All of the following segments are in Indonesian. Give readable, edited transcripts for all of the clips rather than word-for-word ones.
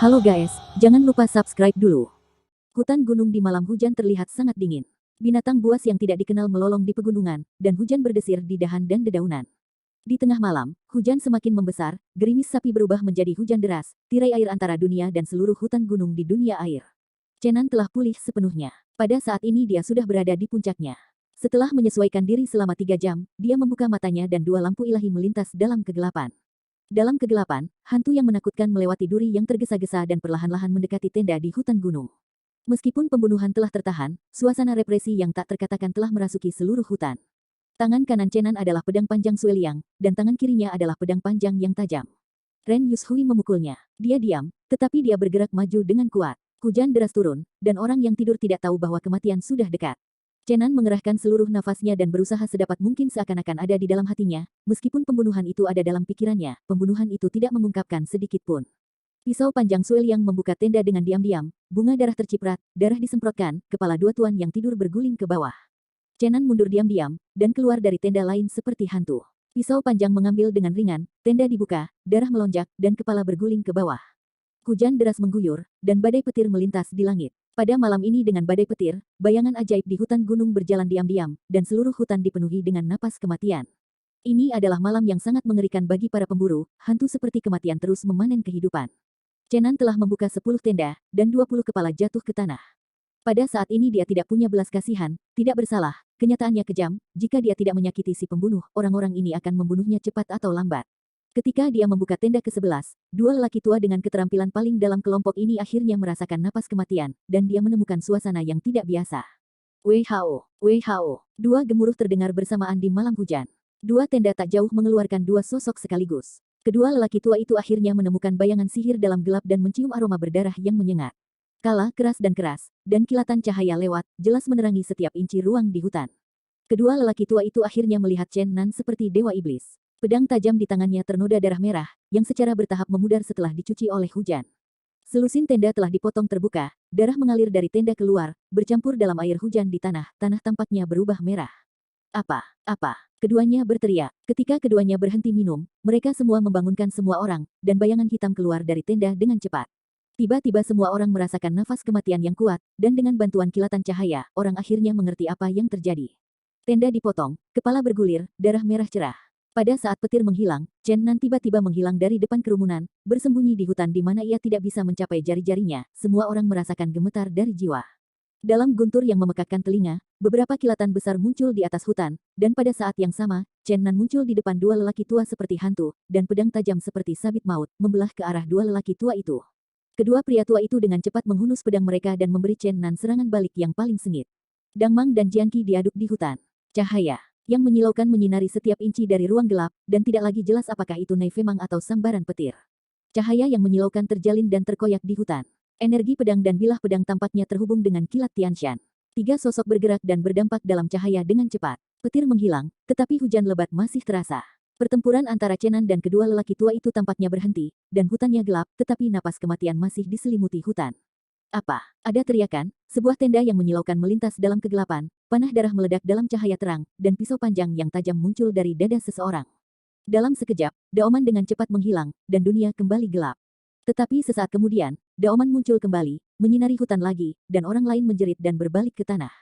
Halo guys, jangan lupa subscribe dulu. Hutan gunung di malam hujan terlihat sangat dingin. Binatang buas yang tidak dikenal melolong di pegunungan, dan hujan berdesir di dahan dan dedaunan. Di tengah malam, hujan semakin membesar, gerimis sapi berubah menjadi hujan deras, tirai air antara dunia dan seluruh hutan gunung di dunia air. Chenan telah pulih sepenuhnya. Pada saat ini dia sudah berada di puncaknya. Setelah menyesuaikan diri selama 3 jam, dia membuka matanya dan dua lampu ilahi melintas dalam kegelapan. Dalam kegelapan, hantu yang menakutkan melewati duri yang tergesa-gesa dan perlahan-lahan mendekati tenda di hutan gunung. Meskipun pembunuhan telah tertahan, suasana represi yang tak terkatakan telah merasuki seluruh hutan. Tangan kanan Chenan adalah pedang panjang Sueliang, dan tangan kirinya adalah pedang panjang yang tajam. Ren Yushui memukulnya. Dia diam, tetapi dia bergerak maju dengan kuat. Hujan deras turun, dan orang yang tidur tidak tahu bahwa kematian sudah dekat. Chenan mengerahkan seluruh nafasnya dan berusaha sedapat mungkin seakan-akan ada di dalam hatinya, meskipun pembunuhan itu ada dalam pikirannya, pembunuhan itu tidak mengungkapkan sedikit pun. Pisau panjang Sueliang membuka tenda dengan diam-diam, bunga darah terciprat, darah disemprotkan, kepala dua tuan yang tidur berguling ke bawah. Chenan mundur diam-diam, dan keluar dari tenda lain seperti hantu. Pisau panjang mengambil dengan ringan, tenda dibuka, darah melonjak, dan kepala berguling ke bawah. Hujan deras mengguyur, dan badai petir melintas di langit. Pada malam ini dengan badai petir, bayangan ajaib di hutan gunung berjalan diam-diam, dan seluruh hutan dipenuhi dengan napas kematian. Ini adalah malam yang sangat mengerikan bagi para pemburu, hantu seperti kematian terus memanen kehidupan. Chenan telah membuka 10 tenda, dan 20 kepala jatuh ke tanah. Pada saat ini dia tidak punya belas kasihan, tidak bersalah, kenyataannya kejam, jika dia tidak menyakiti si pembunuh, orang-orang ini akan membunuhnya cepat atau lambat. Ketika dia membuka tenda ke-11, dua lelaki tua dengan keterampilan paling dalam kelompok ini akhirnya merasakan napas kematian, dan dia menemukan suasana yang tidak biasa. WHO, WHO, dua gemuruh terdengar bersamaan di malam hujan. Dua tenda tak jauh mengeluarkan dua sosok sekaligus. Kedua lelaki tua itu akhirnya menemukan bayangan sihir dalam gelap dan mencium aroma berdarah yang menyengat. Kala keras, dan kilatan cahaya lewat, jelas menerangi setiap inci ruang di hutan. Kedua lelaki tua itu akhirnya melihat Chenan seperti dewa iblis. Pedang tajam di tangannya ternoda darah merah, yang secara bertahap memudar setelah dicuci oleh hujan. Selusin tenda telah dipotong terbuka, darah mengalir dari tenda keluar, bercampur dalam air hujan di tanah tampaknya berubah merah. Apa? Keduanya berteriak. Ketika keduanya berhenti minum, mereka semua membangunkan semua orang, dan bayangan hitam keluar dari tenda dengan cepat. Tiba-tiba semua orang merasakan nafas kematian yang kuat, dan dengan bantuan kilatan cahaya, orang akhirnya mengerti apa yang terjadi. Tenda dipotong, kepala bergulir, darah merah cerah. Pada saat petir menghilang, Chenan tiba-tiba menghilang dari depan kerumunan, bersembunyi di hutan di mana ia tidak bisa mencapai jari-jarinya, semua orang merasakan gemetar dari jiwa. Dalam guntur yang memekakkan telinga, beberapa kilatan besar muncul di atas hutan, dan pada saat yang sama, Chenan muncul di depan dua lelaki tua seperti hantu, dan pedang tajam seperti sabit maut, membelah ke arah dua lelaki tua itu. Kedua pria tua itu dengan cepat menghunus pedang mereka dan memberi Chenan serangan balik yang paling sengit. Dangmang dan Jiangqi diaduk di hutan. Cahaya yang menyilaukan menyinari setiap inci dari ruang gelap, dan tidak lagi jelas apakah itu Naifemang atau sambaran petir. Cahaya yang menyilaukan terjalin dan terkoyak di hutan. Energi pedang dan bilah pedang tampaknya terhubung dengan kilat Tianshan. Tiga sosok bergerak dan berdampak dalam cahaya dengan cepat. Petir menghilang, tetapi hujan lebat masih terasa. Pertempuran antara Chenan dan kedua lelaki tua itu tampaknya berhenti, dan hutannya gelap, tetapi napas kematian masih diselimuti hutan. Apa? Ada teriakan, sebuah tenda yang menyilaukan melintas dalam kegelapan, panah darah meledak dalam cahaya terang, dan pisau panjang yang tajam muncul dari dada seseorang. Dalam sekejap, Daoman dengan cepat menghilang, dan dunia kembali gelap. Tetapi sesaat kemudian, Daoman muncul kembali, menyinari hutan lagi, dan orang lain menjerit dan berbalik ke tanah.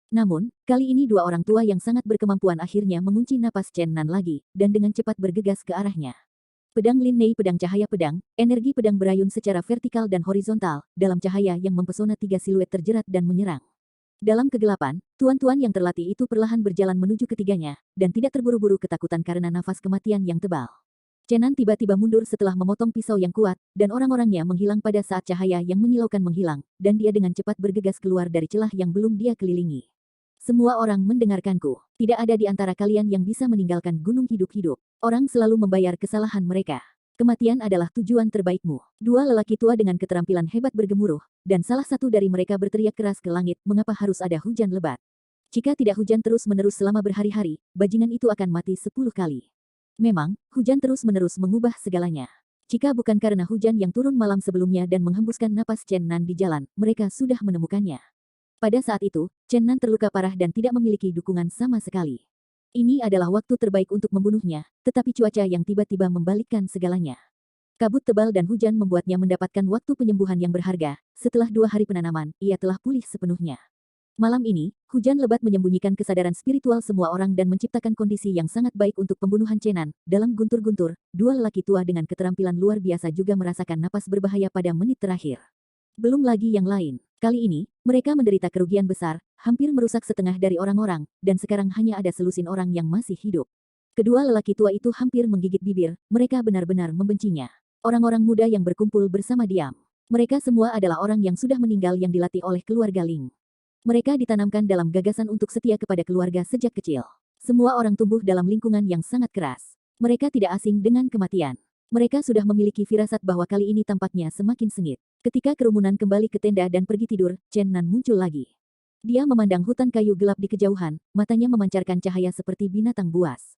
Namun, kali ini dua orang tua yang sangat berkemampuan akhirnya mengunci napas Chenan lagi, dan dengan cepat bergegas ke arahnya. Pedang Lin Nei, pedang cahaya pedang, energi pedang berayun secara vertikal dan horizontal, dalam cahaya yang mempesona tiga siluet terjerat dan menyerang. Dalam kegelapan, tuan-tuan yang terlatih itu perlahan berjalan menuju ketiganya, dan tidak terburu-buru ketakutan karena nafas kematian yang tebal. Chenan tiba-tiba mundur setelah memotong pisau yang kuat, dan orang-orangnya menghilang pada saat cahaya yang menyilaukan menghilang, dan dia dengan cepat bergegas keluar dari celah yang belum dia kelilingi. Semua orang mendengarkanku. Tidak ada di antara kalian yang bisa meninggalkan gunung hidup-hidup. Orang selalu membayar kesalahan mereka. Kematian adalah tujuan terbaikmu. Dua lelaki tua dengan keterampilan hebat bergemuruh, dan salah satu dari mereka berteriak keras ke langit, mengapa harus ada hujan lebat? Jika tidak hujan terus-menerus selama berhari-hari, bajingan itu akan mati 10 kali. Memang, hujan terus-menerus mengubah segalanya. Jika bukan karena hujan yang turun malam sebelumnya dan menghembuskan napas Chenan di jalan, mereka sudah menemukannya. Pada saat itu, Chenan terluka parah dan tidak memiliki dukungan sama sekali. Ini adalah waktu terbaik untuk membunuhnya, tetapi cuaca yang tiba-tiba membalikkan segalanya. Kabut tebal dan hujan membuatnya mendapatkan waktu penyembuhan yang berharga. Setelah 2 hari penanaman, ia telah pulih sepenuhnya. Malam ini, hujan lebat menyembunyikan kesadaran spiritual semua orang dan menciptakan kondisi yang sangat baik untuk pembunuhan Chenan. Dalam guntur-guntur, dua lelaki tua dengan keterampilan luar biasa juga merasakan napas berbahaya pada menit terakhir. Belum lagi yang lain. Kali ini, mereka menderita kerugian besar, hampir merusak setengah dari orang-orang, dan sekarang hanya ada selusin orang yang masih hidup. Kedua lelaki tua itu hampir menggigit bibir, mereka benar-benar membencinya. Orang-orang muda yang berkumpul bersama diam. Mereka semua adalah orang yang sudah meninggal yang dilatih oleh keluarga Ling. Mereka ditanamkan dalam gagasan untuk setia kepada keluarga sejak kecil. Semua orang tumbuh dalam lingkungan yang sangat keras. Mereka tidak asing dengan kematian. Mereka sudah memiliki firasat bahwa kali ini tampaknya semakin sengit. Ketika kerumunan kembali ke tenda dan pergi tidur, Chen Nan muncul lagi. Dia memandang hutan kayu gelap di kejauhan, matanya memancarkan cahaya seperti binatang buas.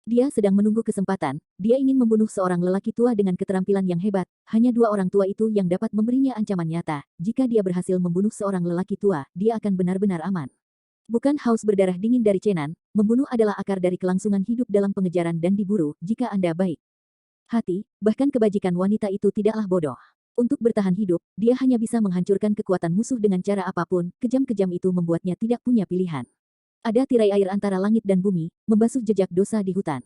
Dia sedang menunggu kesempatan, dia ingin membunuh seorang lelaki tua dengan keterampilan yang hebat, hanya dua orang tua itu yang dapat memberinya ancaman nyata. Jika dia berhasil membunuh seorang lelaki tua, dia akan benar-benar aman. Bukan haus berdarah dingin dari Chenan, membunuh adalah akar dari kelangsungan hidup dalam pengejaran dan diburu, jika Anda baik hati, bahkan kebajikan wanita itu tidaklah bodoh. Untuk bertahan hidup, dia hanya bisa menghancurkan kekuatan musuh dengan cara apapun, kejam-kejam itu membuatnya tidak punya pilihan. Ada tirai air antara langit dan bumi, membasuh jejak dosa di hutan.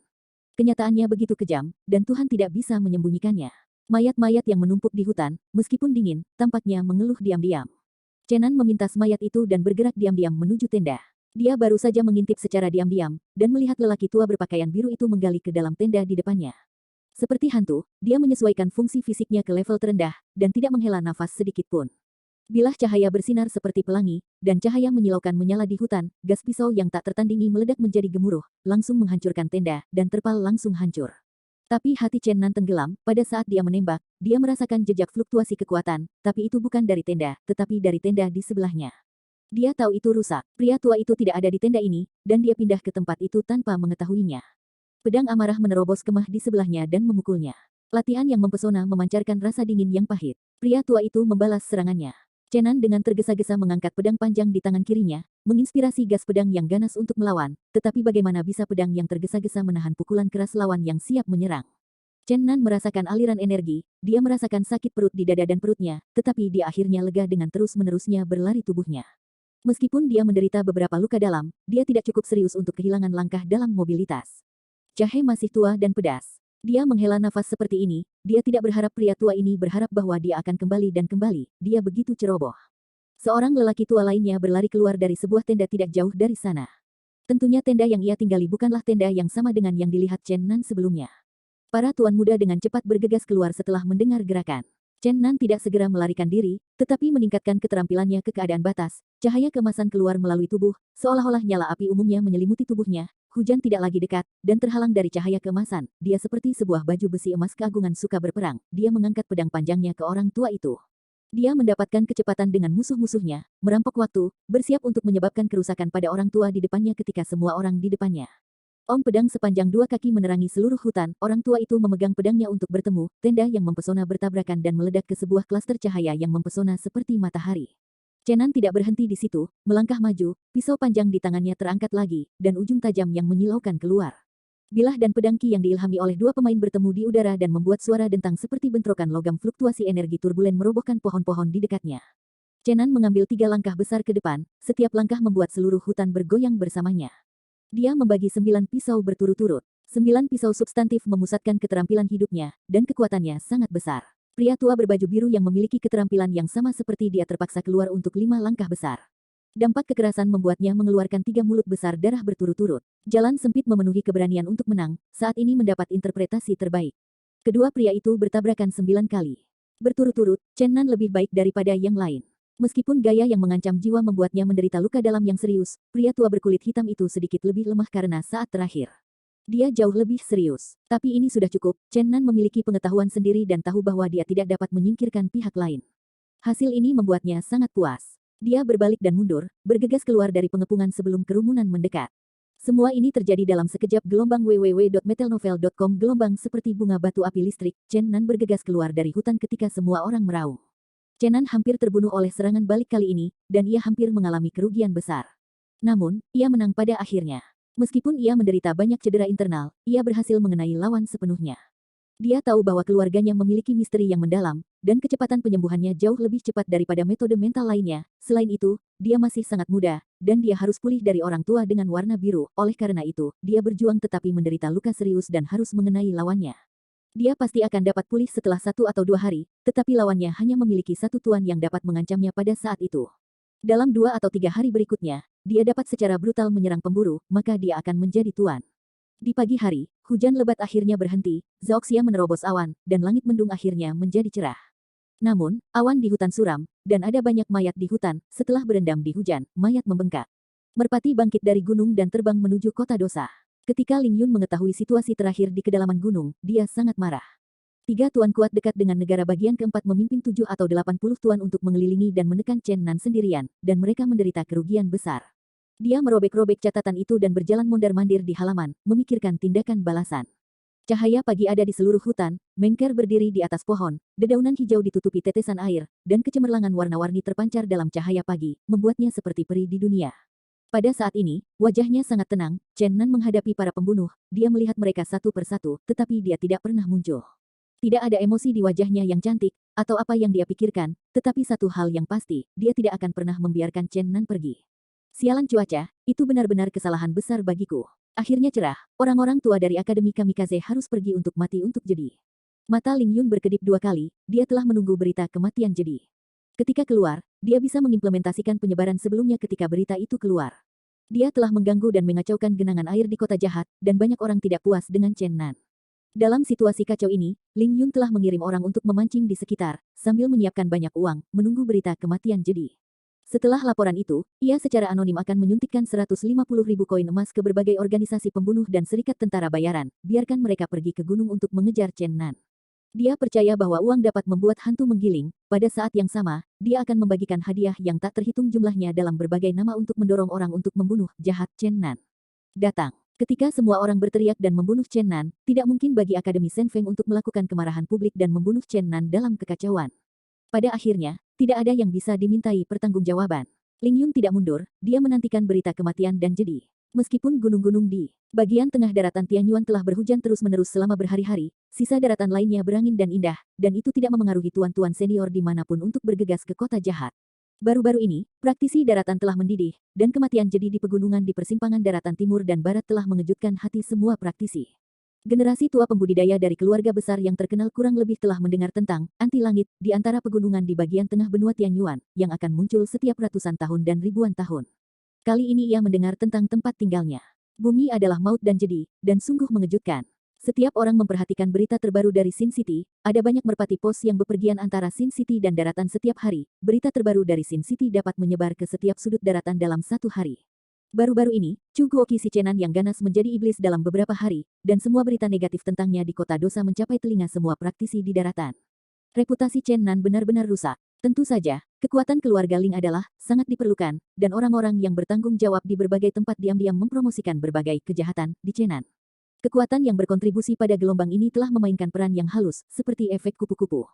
Kenyataannya begitu kejam, dan Tuhan tidak bisa menyembunyikannya. Mayat-mayat yang menumpuk di hutan, meskipun dingin, tampaknya mengeluh diam-diam. Chenan memintas mayat itu dan bergerak diam-diam menuju tenda. Dia baru saja mengintip secara diam-diam, dan melihat lelaki tua berpakaian biru itu menggali ke dalam tenda di depannya. Seperti hantu, dia menyesuaikan fungsi fisiknya ke level terendah, dan tidak menghela nafas sedikit pun. Bilah cahaya bersinar seperti pelangi, dan cahaya menyilaukan menyala di hutan, gas pisau yang tak tertandingi meledak menjadi gemuruh, langsung menghancurkan tenda, dan terpal langsung hancur. Tapi hati Chen Nan tenggelam, pada saat dia menembak, dia merasakan jejak fluktuasi kekuatan, tapi itu bukan dari tenda, tetapi dari tenda di sebelahnya. Dia tahu itu rusak, pria tua itu tidak ada di tenda ini, dan dia pindah ke tempat itu tanpa mengetahuinya. Pedang amarah menerobos kemah di sebelahnya dan memukulnya. Latihan yang mempesona memancarkan rasa dingin yang pahit. Pria tua itu membalas serangannya. Chenan dengan tergesa-gesa mengangkat pedang panjang di tangan kirinya, menginspirasi gas pedang yang ganas untuk melawan, tetapi bagaimana bisa pedang yang tergesa-gesa menahan pukulan keras lawan yang siap menyerang. Chen Nan merasakan aliran energi, dia merasakan sakit perut di dada dan perutnya, tetapi dia akhirnya lega dengan terus-menerusnya berlari tubuhnya. Meskipun dia menderita beberapa luka dalam, dia tidak cukup serius untuk kehilangan langkah dalam mobilitas. Jahe masih tua dan pedas. Dia menghela nafas seperti ini, dia tidak berharap pria tua ini berharap bahwa dia akan kembali dan kembali, dia begitu ceroboh. Seorang lelaki tua lainnya berlari keluar dari sebuah tenda tidak jauh dari sana. Tentunya tenda yang ia tinggali bukanlah tenda yang sama dengan yang dilihat Chen Nan sebelumnya. Para tuan muda dengan cepat bergegas keluar setelah mendengar gerakan. Chen Nan tidak segera melarikan diri, tetapi meningkatkan keterampilannya ke keadaan batas. Cahaya keemasan keluar melalui tubuh, seolah-olah nyala api umumnya menyelimuti tubuhnya. Hujan tidak lagi dekat, dan terhalang dari cahaya keemasan. Dia seperti sebuah baju besi emas keagungan suka berperang. Dia mengangkat pedang panjangnya ke orang tua itu. Dia mendapatkan kecepatan dengan musuh-musuhnya, merampok waktu, bersiap untuk menyebabkan kerusakan pada orang tua di depannya ketika semua orang di depannya. Om pedang sepanjang 2 kaki menerangi seluruh hutan, orang tua itu memegang pedangnya untuk bertemu, tenda yang mempesona bertabrakan dan meledak ke sebuah klaster cahaya yang mempesona seperti matahari. Chenan tidak berhenti di situ, melangkah maju, pisau panjang di tangannya terangkat lagi, dan ujung tajam yang menyilaukan keluar. Bilah dan pedang Qi yang diilhami oleh dua pemain bertemu di udara dan membuat suara dentang seperti bentrokan logam fluktuasi energi turbulen merobohkan pohon-pohon di dekatnya. Chenan mengambil 3 langkah besar ke depan, setiap langkah membuat seluruh hutan bergoyang bersamanya. Dia membagi 9 pisau berturut-turut. 9 pisau substantif memusatkan keterampilan hidupnya, dan kekuatannya sangat besar. Pria tua berbaju biru yang memiliki keterampilan yang sama seperti dia terpaksa keluar untuk 5 langkah besar. Dampak kekerasan membuatnya mengeluarkan 3 mulut besar darah berturut-turut. Jalan sempit memenuhi keberanian untuk menang, saat ini mendapat interpretasi terbaik. Kedua pria itu bertabrakan 9 kali. Berturut-turut, Chen Nan lebih baik daripada yang lain. Meskipun gaya yang mengancam jiwa membuatnya menderita luka dalam yang serius, pria tua berkulit hitam itu sedikit lebih lemah karena saat terakhir. Dia jauh lebih serius. Tapi ini sudah cukup, Chen Nan memiliki pengetahuan sendiri dan tahu bahwa dia tidak dapat menyingkirkan pihak lain. Hasil ini membuatnya sangat puas. Dia berbalik dan mundur, bergegas keluar dari pengepungan sebelum kerumunan mendekat. Semua ini terjadi dalam sekejap. Gelombang www.metelnovel.com. Gelombang seperti bunga batu api listrik, Chen Nan bergegas keluar dari hutan ketika semua orang meraung. Chen Nan hampir terbunuh oleh serangan balik kali ini, dan ia hampir mengalami kerugian besar. Namun, ia menang pada akhirnya. Meskipun ia menderita banyak cedera internal, ia berhasil mengenai lawan sepenuhnya. Dia tahu bahwa keluarganya memiliki misteri yang mendalam, dan kecepatan penyembuhannya jauh lebih cepat daripada metode mental lainnya. Selain itu, dia masih sangat muda, dan dia harus pulih dari orang tua dengan warna biru. Oleh karena itu, dia berjuang tetapi menderita luka serius dan harus mengenai lawannya. Dia pasti akan dapat pulih setelah 1 atau 2 hari, tetapi lawannya hanya memiliki satu tuan yang dapat mengancamnya pada saat itu. Dalam 2 atau 3 hari berikutnya, dia dapat secara brutal menyerang pemburu, maka dia akan menjadi tuan. Di pagi hari, hujan lebat akhirnya berhenti, Zooxia menerobos awan, dan langit mendung akhirnya menjadi cerah. Namun, awan di hutan suram, dan ada banyak mayat di hutan. Setelah berendam di hujan, mayat membengkak. Merpati bangkit dari gunung dan terbang menuju kota dosa. Ketika Ling Yun mengetahui situasi terakhir di kedalaman gunung, dia sangat marah. 3 tuan kuat dekat dengan negara bagian keempat memimpin 7 atau 80 tuan untuk mengelilingi dan menekan Chen Nan sendirian, dan mereka menderita kerugian besar. Dia merobek-robek catatan itu dan berjalan mondar-mandir di halaman, memikirkan tindakan balasan. Cahaya pagi ada di seluruh hutan, Mengker berdiri di atas pohon, dedaunan hijau ditutupi tetesan air, dan kecemerlangan warna-warni terpancar dalam cahaya pagi, membuatnya seperti peri di dunia. Pada saat ini, wajahnya sangat tenang, Chen Nan menghadapi para pembunuh, dia melihat mereka satu persatu, tetapi dia tidak pernah muncul. Tidak ada emosi di wajahnya yang cantik, atau apa yang dia pikirkan, tetapi satu hal yang pasti, dia tidak akan pernah membiarkan Chen Nan pergi. Sialan cuaca, itu benar-benar kesalahan besar bagiku. Akhirnya cerah, orang-orang tua dari Akademi Kamikaze harus pergi untuk mati untuk Jedi. Mata Ling Yun berkedip 2 kali, dia telah menunggu berita kematian Jedi. Ketika keluar, dia bisa mengimplementasikan penyebaran sebelumnya ketika berita itu keluar. Dia telah mengganggu dan mengacaukan genangan air di kota jahat, dan banyak orang tidak puas dengan Chen Nan. Dalam situasi kacau ini, Ling Yun telah mengirim orang untuk memancing di sekitar, sambil menyiapkan banyak uang, menunggu berita kematian Jedi. Setelah laporan itu, ia secara anonim akan menyuntikkan 150.000 koin emas ke berbagai organisasi pembunuh dan serikat tentara bayaran, biarkan mereka pergi ke gunung untuk mengejar Chen Nan. Dia percaya bahwa uang dapat membuat hantu menggiling, pada saat yang sama, dia akan membagikan hadiah yang tak terhitung jumlahnya dalam berbagai nama untuk mendorong orang untuk membunuh jahat Chen Nan. Datang. Ketika semua orang berteriak dan membunuh Chen Nan, tidak mungkin bagi Akademi Shen Feng untuk melakukan kemarahan publik dan membunuh Chen Nan dalam kekacauan. Pada akhirnya, tidak ada yang bisa dimintai pertanggungjawaban. Ling Yun tidak mundur, dia menantikan berita kematian dan Jedi. Meskipun gunung-gunung di bagian tengah daratan Tianyuan telah berhujan terus-menerus selama berhari-hari, sisa daratan lainnya berangin dan indah, dan itu tidak memengaruhi tuan-tuan senior dimanapun untuk bergegas ke kota jahat. Baru-baru ini, praktisi daratan telah mendidih, dan kematian Jedi di pegunungan di persimpangan daratan timur dan barat telah mengejutkan hati semua praktisi. Generasi tua pembudidaya dari keluarga besar yang terkenal kurang lebih telah mendengar tentang anti langit di antara pegunungan di bagian tengah benua Tianyuan yang akan muncul setiap ratusan tahun dan ribuan tahun. Kali ini ia mendengar tentang tempat tinggalnya. Bumi adalah maut dan Jedi, dan sungguh mengejutkan. Setiap orang memperhatikan berita terbaru dari Sin City, ada banyak merpati pos yang bepergian antara Sin City dan daratan setiap hari. Berita terbaru dari Sin City dapat menyebar ke setiap sudut daratan dalam 1 hari. Baru-baru ini, Chu Guoqi si Chenan yang ganas menjadi iblis dalam beberapa hari, dan semua berita negatif tentangnya di kota dosa mencapai telinga semua praktisi di daratan. Reputasi Chen Nan benar-benar rusak. Tentu saja, kekuatan keluarga Ling adalah sangat diperlukan, dan orang-orang yang bertanggung jawab di berbagai tempat diam-diam mempromosikan berbagai kejahatan di Chenan. Kekuatan yang berkontribusi pada gelombang ini telah memainkan peran yang halus, seperti efek kupu-kupu.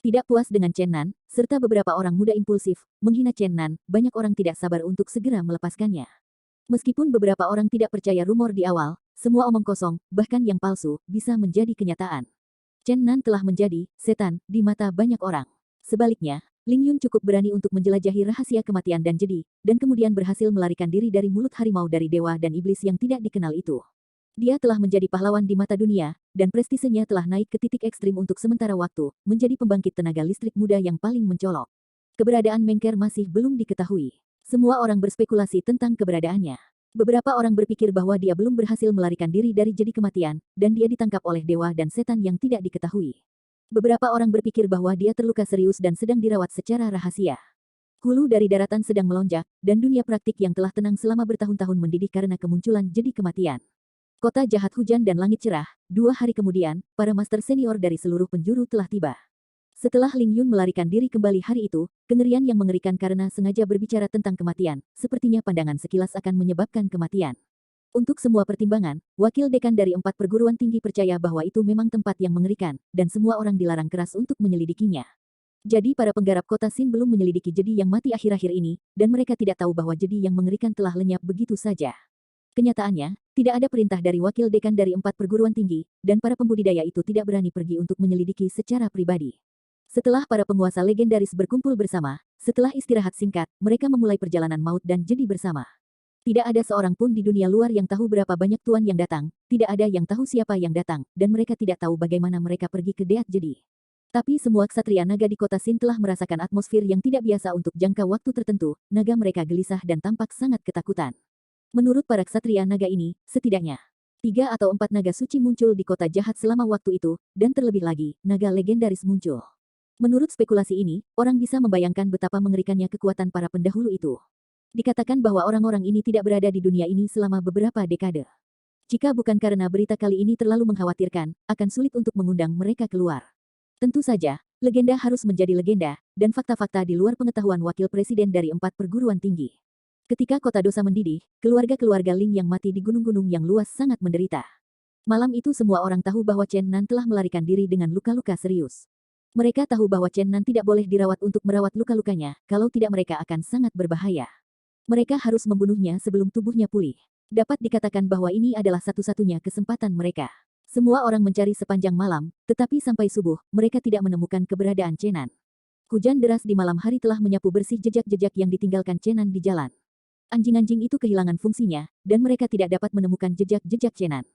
Tidak puas dengan Chen Nan, serta beberapa orang muda impulsif, menghina Chen Nan, banyak orang tidak sabar untuk segera melepaskannya. Meskipun beberapa orang tidak percaya rumor di awal, semua omong kosong, bahkan yang palsu, bisa menjadi kenyataan. Chen Nan telah menjadi setan di mata banyak orang. Sebaliknya, Ling Yun cukup berani untuk menjelajahi rahasia kematian dan Jedi, dan kemudian berhasil melarikan diri dari mulut harimau dari dewa dan iblis yang tidak dikenal itu. Dia telah menjadi pahlawan di mata dunia, dan prestisenya telah naik ke titik ekstrim untuk sementara waktu, menjadi pembangkit tenaga listrik muda yang paling mencolok. Keberadaan Mengker masih belum diketahui. Semua orang berspekulasi tentang keberadaannya. Beberapa orang berpikir bahwa dia belum berhasil melarikan diri dari Jedi kematian, dan dia ditangkap oleh dewa dan setan yang tidak diketahui. Beberapa orang berpikir bahwa dia terluka serius dan sedang dirawat secara rahasia. Hulu dari daratan sedang melonjak, dan dunia praktik yang telah tenang selama bertahun-tahun mendidih karena kemunculan Jedi kematian. Kota jahat hujan dan langit cerah, 2 hari kemudian, para master senior dari seluruh penjuru telah tiba. Setelah Ling Yun melarikan diri kembali hari itu, kengerian yang mengerikan karena sengaja berbicara tentang kematian, sepertinya pandangan sekilas akan menyebabkan kematian. Untuk semua pertimbangan, wakil dekan dari 4 perguruan tinggi percaya bahwa itu memang tempat yang mengerikan, dan semua orang dilarang keras untuk menyelidikinya. Jadi para penggarap kota Sin belum menyelidiki Jedi yang mati akhir-akhir ini, dan mereka tidak tahu bahwa Jedi yang mengerikan telah lenyap begitu saja. Kenyataannya, Tidak ada perintah dari wakil dekan dari 4 perguruan tinggi, dan para pembudidaya itu tidak berani pergi untuk menyelidiki secara pribadi. Setelah para penguasa legendaris berkumpul bersama, setelah istirahat singkat, mereka memulai perjalanan maut dan jedi bersama. Tidak ada seorang pun di dunia luar yang tahu berapa banyak tuan yang datang, tidak ada yang tahu siapa yang datang, dan mereka tidak tahu bagaimana mereka pergi ke Deat Jedi. Tapi semua ksatria naga di kota Sin telah merasakan atmosfer yang tidak biasa untuk jangka waktu tertentu, naga mereka gelisah dan tampak sangat ketakutan. Menurut para ksatria naga ini, setidaknya 3 atau 4 naga suci muncul di kota jahat selama waktu itu, dan terlebih lagi, naga legendaris muncul. Menurut spekulasi ini, orang bisa membayangkan betapa mengerikannya kekuatan para pendahulu itu. Dikatakan bahwa orang-orang ini tidak berada di dunia ini selama beberapa dekade. Jika bukan karena berita kali ini terlalu mengkhawatirkan, akan sulit untuk mengundang mereka keluar. Tentu saja, legenda harus menjadi legenda, dan fakta-fakta di luar pengetahuan wakil presiden dari 4 perguruan tinggi. Ketika kota dosa mendidih, keluarga-keluarga Ling yang mati di gunung-gunung yang luas sangat menderita. Malam itu semua orang tahu bahwa Chen Nan telah melarikan diri dengan luka-luka serius. Mereka tahu bahwa Chen Nan tidak boleh dirawat untuk merawat luka-lukanya, kalau tidak mereka akan sangat berbahaya. Mereka harus membunuhnya sebelum tubuhnya pulih. Dapat dikatakan bahwa ini adalah satu-satunya kesempatan mereka. Semua orang mencari sepanjang malam, tetapi sampai subuh, mereka tidak menemukan keberadaan Chen Nan. Hujan deras di malam hari telah menyapu bersih jejak-jejak yang ditinggalkan Chen Nan di jalan. Anjing-anjing itu kehilangan fungsinya, dan mereka tidak dapat menemukan jejak-jejak Chen Nan.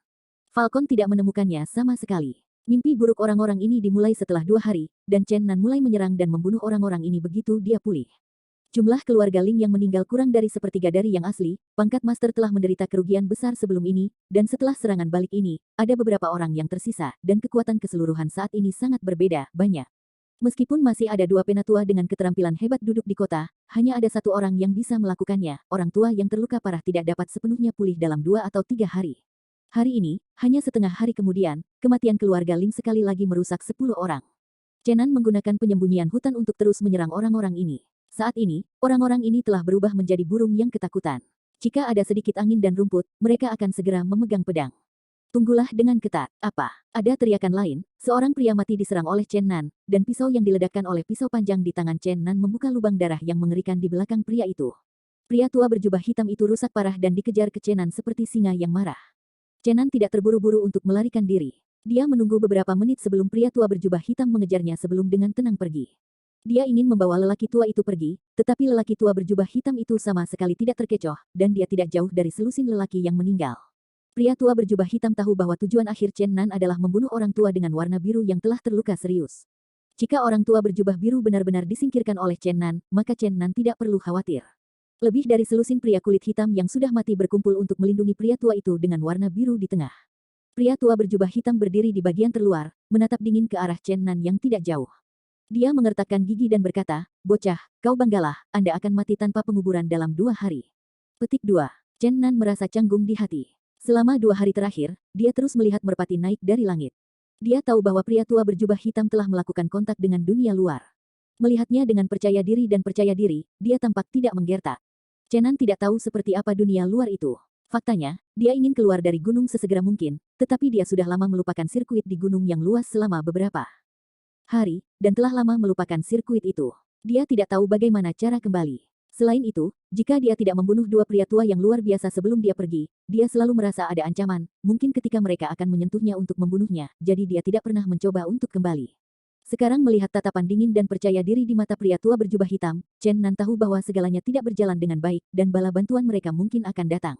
Falcon tidak menemukannya sama sekali. Mimpi buruk orang-orang ini dimulai setelah 2 hari, dan Chen Nan mulai menyerang dan membunuh orang-orang ini begitu dia pulih. Jumlah keluarga Ling yang meninggal kurang dari sepertiga dari yang asli, pangkat master telah menderita kerugian besar sebelum ini, dan setelah serangan balik ini, ada beberapa orang yang tersisa, dan kekuatan keseluruhan saat ini sangat berbeda, banyak. Meskipun masih ada 2 penatua dengan keterampilan hebat duduk di kota, hanya ada 1 orang yang bisa melakukannya. Orang tua yang terluka parah tidak dapat sepenuhnya pulih dalam 2 atau 3 hari. Hari ini, hanya setengah hari kemudian, kematian keluarga Ling sekali lagi merusak 10 orang. Chen Nan menggunakan penyembunyian hutan untuk terus menyerang orang-orang ini. Saat ini, orang-orang ini telah berubah menjadi burung yang ketakutan. Jika ada sedikit angin dan rumput, mereka akan segera memegang pedang. Tunggulah dengan ketat. Apa? Ada teriakan lain, seorang pria mati diserang oleh Chen Nan, dan pisau yang diledakkan oleh pisau panjang di tangan Chen Nan membuka lubang darah yang mengerikan di belakang pria itu. Pria tua berjubah hitam itu rusak parah dan dikejar ke Chen Nan seperti singa yang marah. Chen Nan tidak terburu-buru untuk melarikan diri. Dia menunggu beberapa menit sebelum pria tua berjubah hitam mengejarnya sebelum dengan tenang pergi. Dia ingin membawa lelaki tua itu pergi, tetapi lelaki tua berjubah hitam itu sama sekali tidak terkecoh, dan dia tidak jauh dari selusin lelaki yang meninggal. Pria tua berjubah hitam tahu bahwa tujuan akhir Chen Nan adalah membunuh orang tua dengan warna biru yang telah terluka serius. Jika orang tua berjubah biru benar-benar disingkirkan oleh Chen Nan, maka Chen Nan tidak perlu khawatir. Lebih dari selusin pria kulit hitam yang sudah mati berkumpul untuk melindungi pria tua itu dengan warna biru di tengah. Pria tua berjubah hitam berdiri di bagian terluar, menatap dingin ke arah Chen Nan yang tidak jauh. Dia mengertakkan gigi dan berkata, "Bocah, kau banggalah, Anda akan mati tanpa penguburan dalam 2 hari." Petik 2. Chen Nan merasa canggung di hati. Selama 2 hari terakhir, dia terus melihat merpati naik dari langit. Dia tahu bahwa pria tua berjubah hitam telah melakukan kontak dengan dunia luar. Melihatnya dengan percaya diri dan percaya diri, dia tampak tidak menggertak. Chen Nan tidak tahu seperti apa dunia luar itu. Faktanya, dia ingin keluar dari gunung sesegera mungkin, tetapi dia sudah lama melupakan sirkuit di gunung yang luas selama beberapa hari, dan telah lama melupakan sirkuit itu. Dia tidak tahu bagaimana cara kembali. Selain itu, jika dia tidak membunuh 2 pria tua yang luar biasa sebelum dia pergi, dia selalu merasa ada ancaman, mungkin ketika mereka akan menyentuhnya untuk membunuhnya, jadi dia tidak pernah mencoba untuk kembali. Sekarang melihat tatapan dingin dan percaya diri di mata pria tua berjubah hitam, Chen Nan tahu bahwa segalanya tidak berjalan dengan baik, dan bala bantuan mereka mungkin akan datang.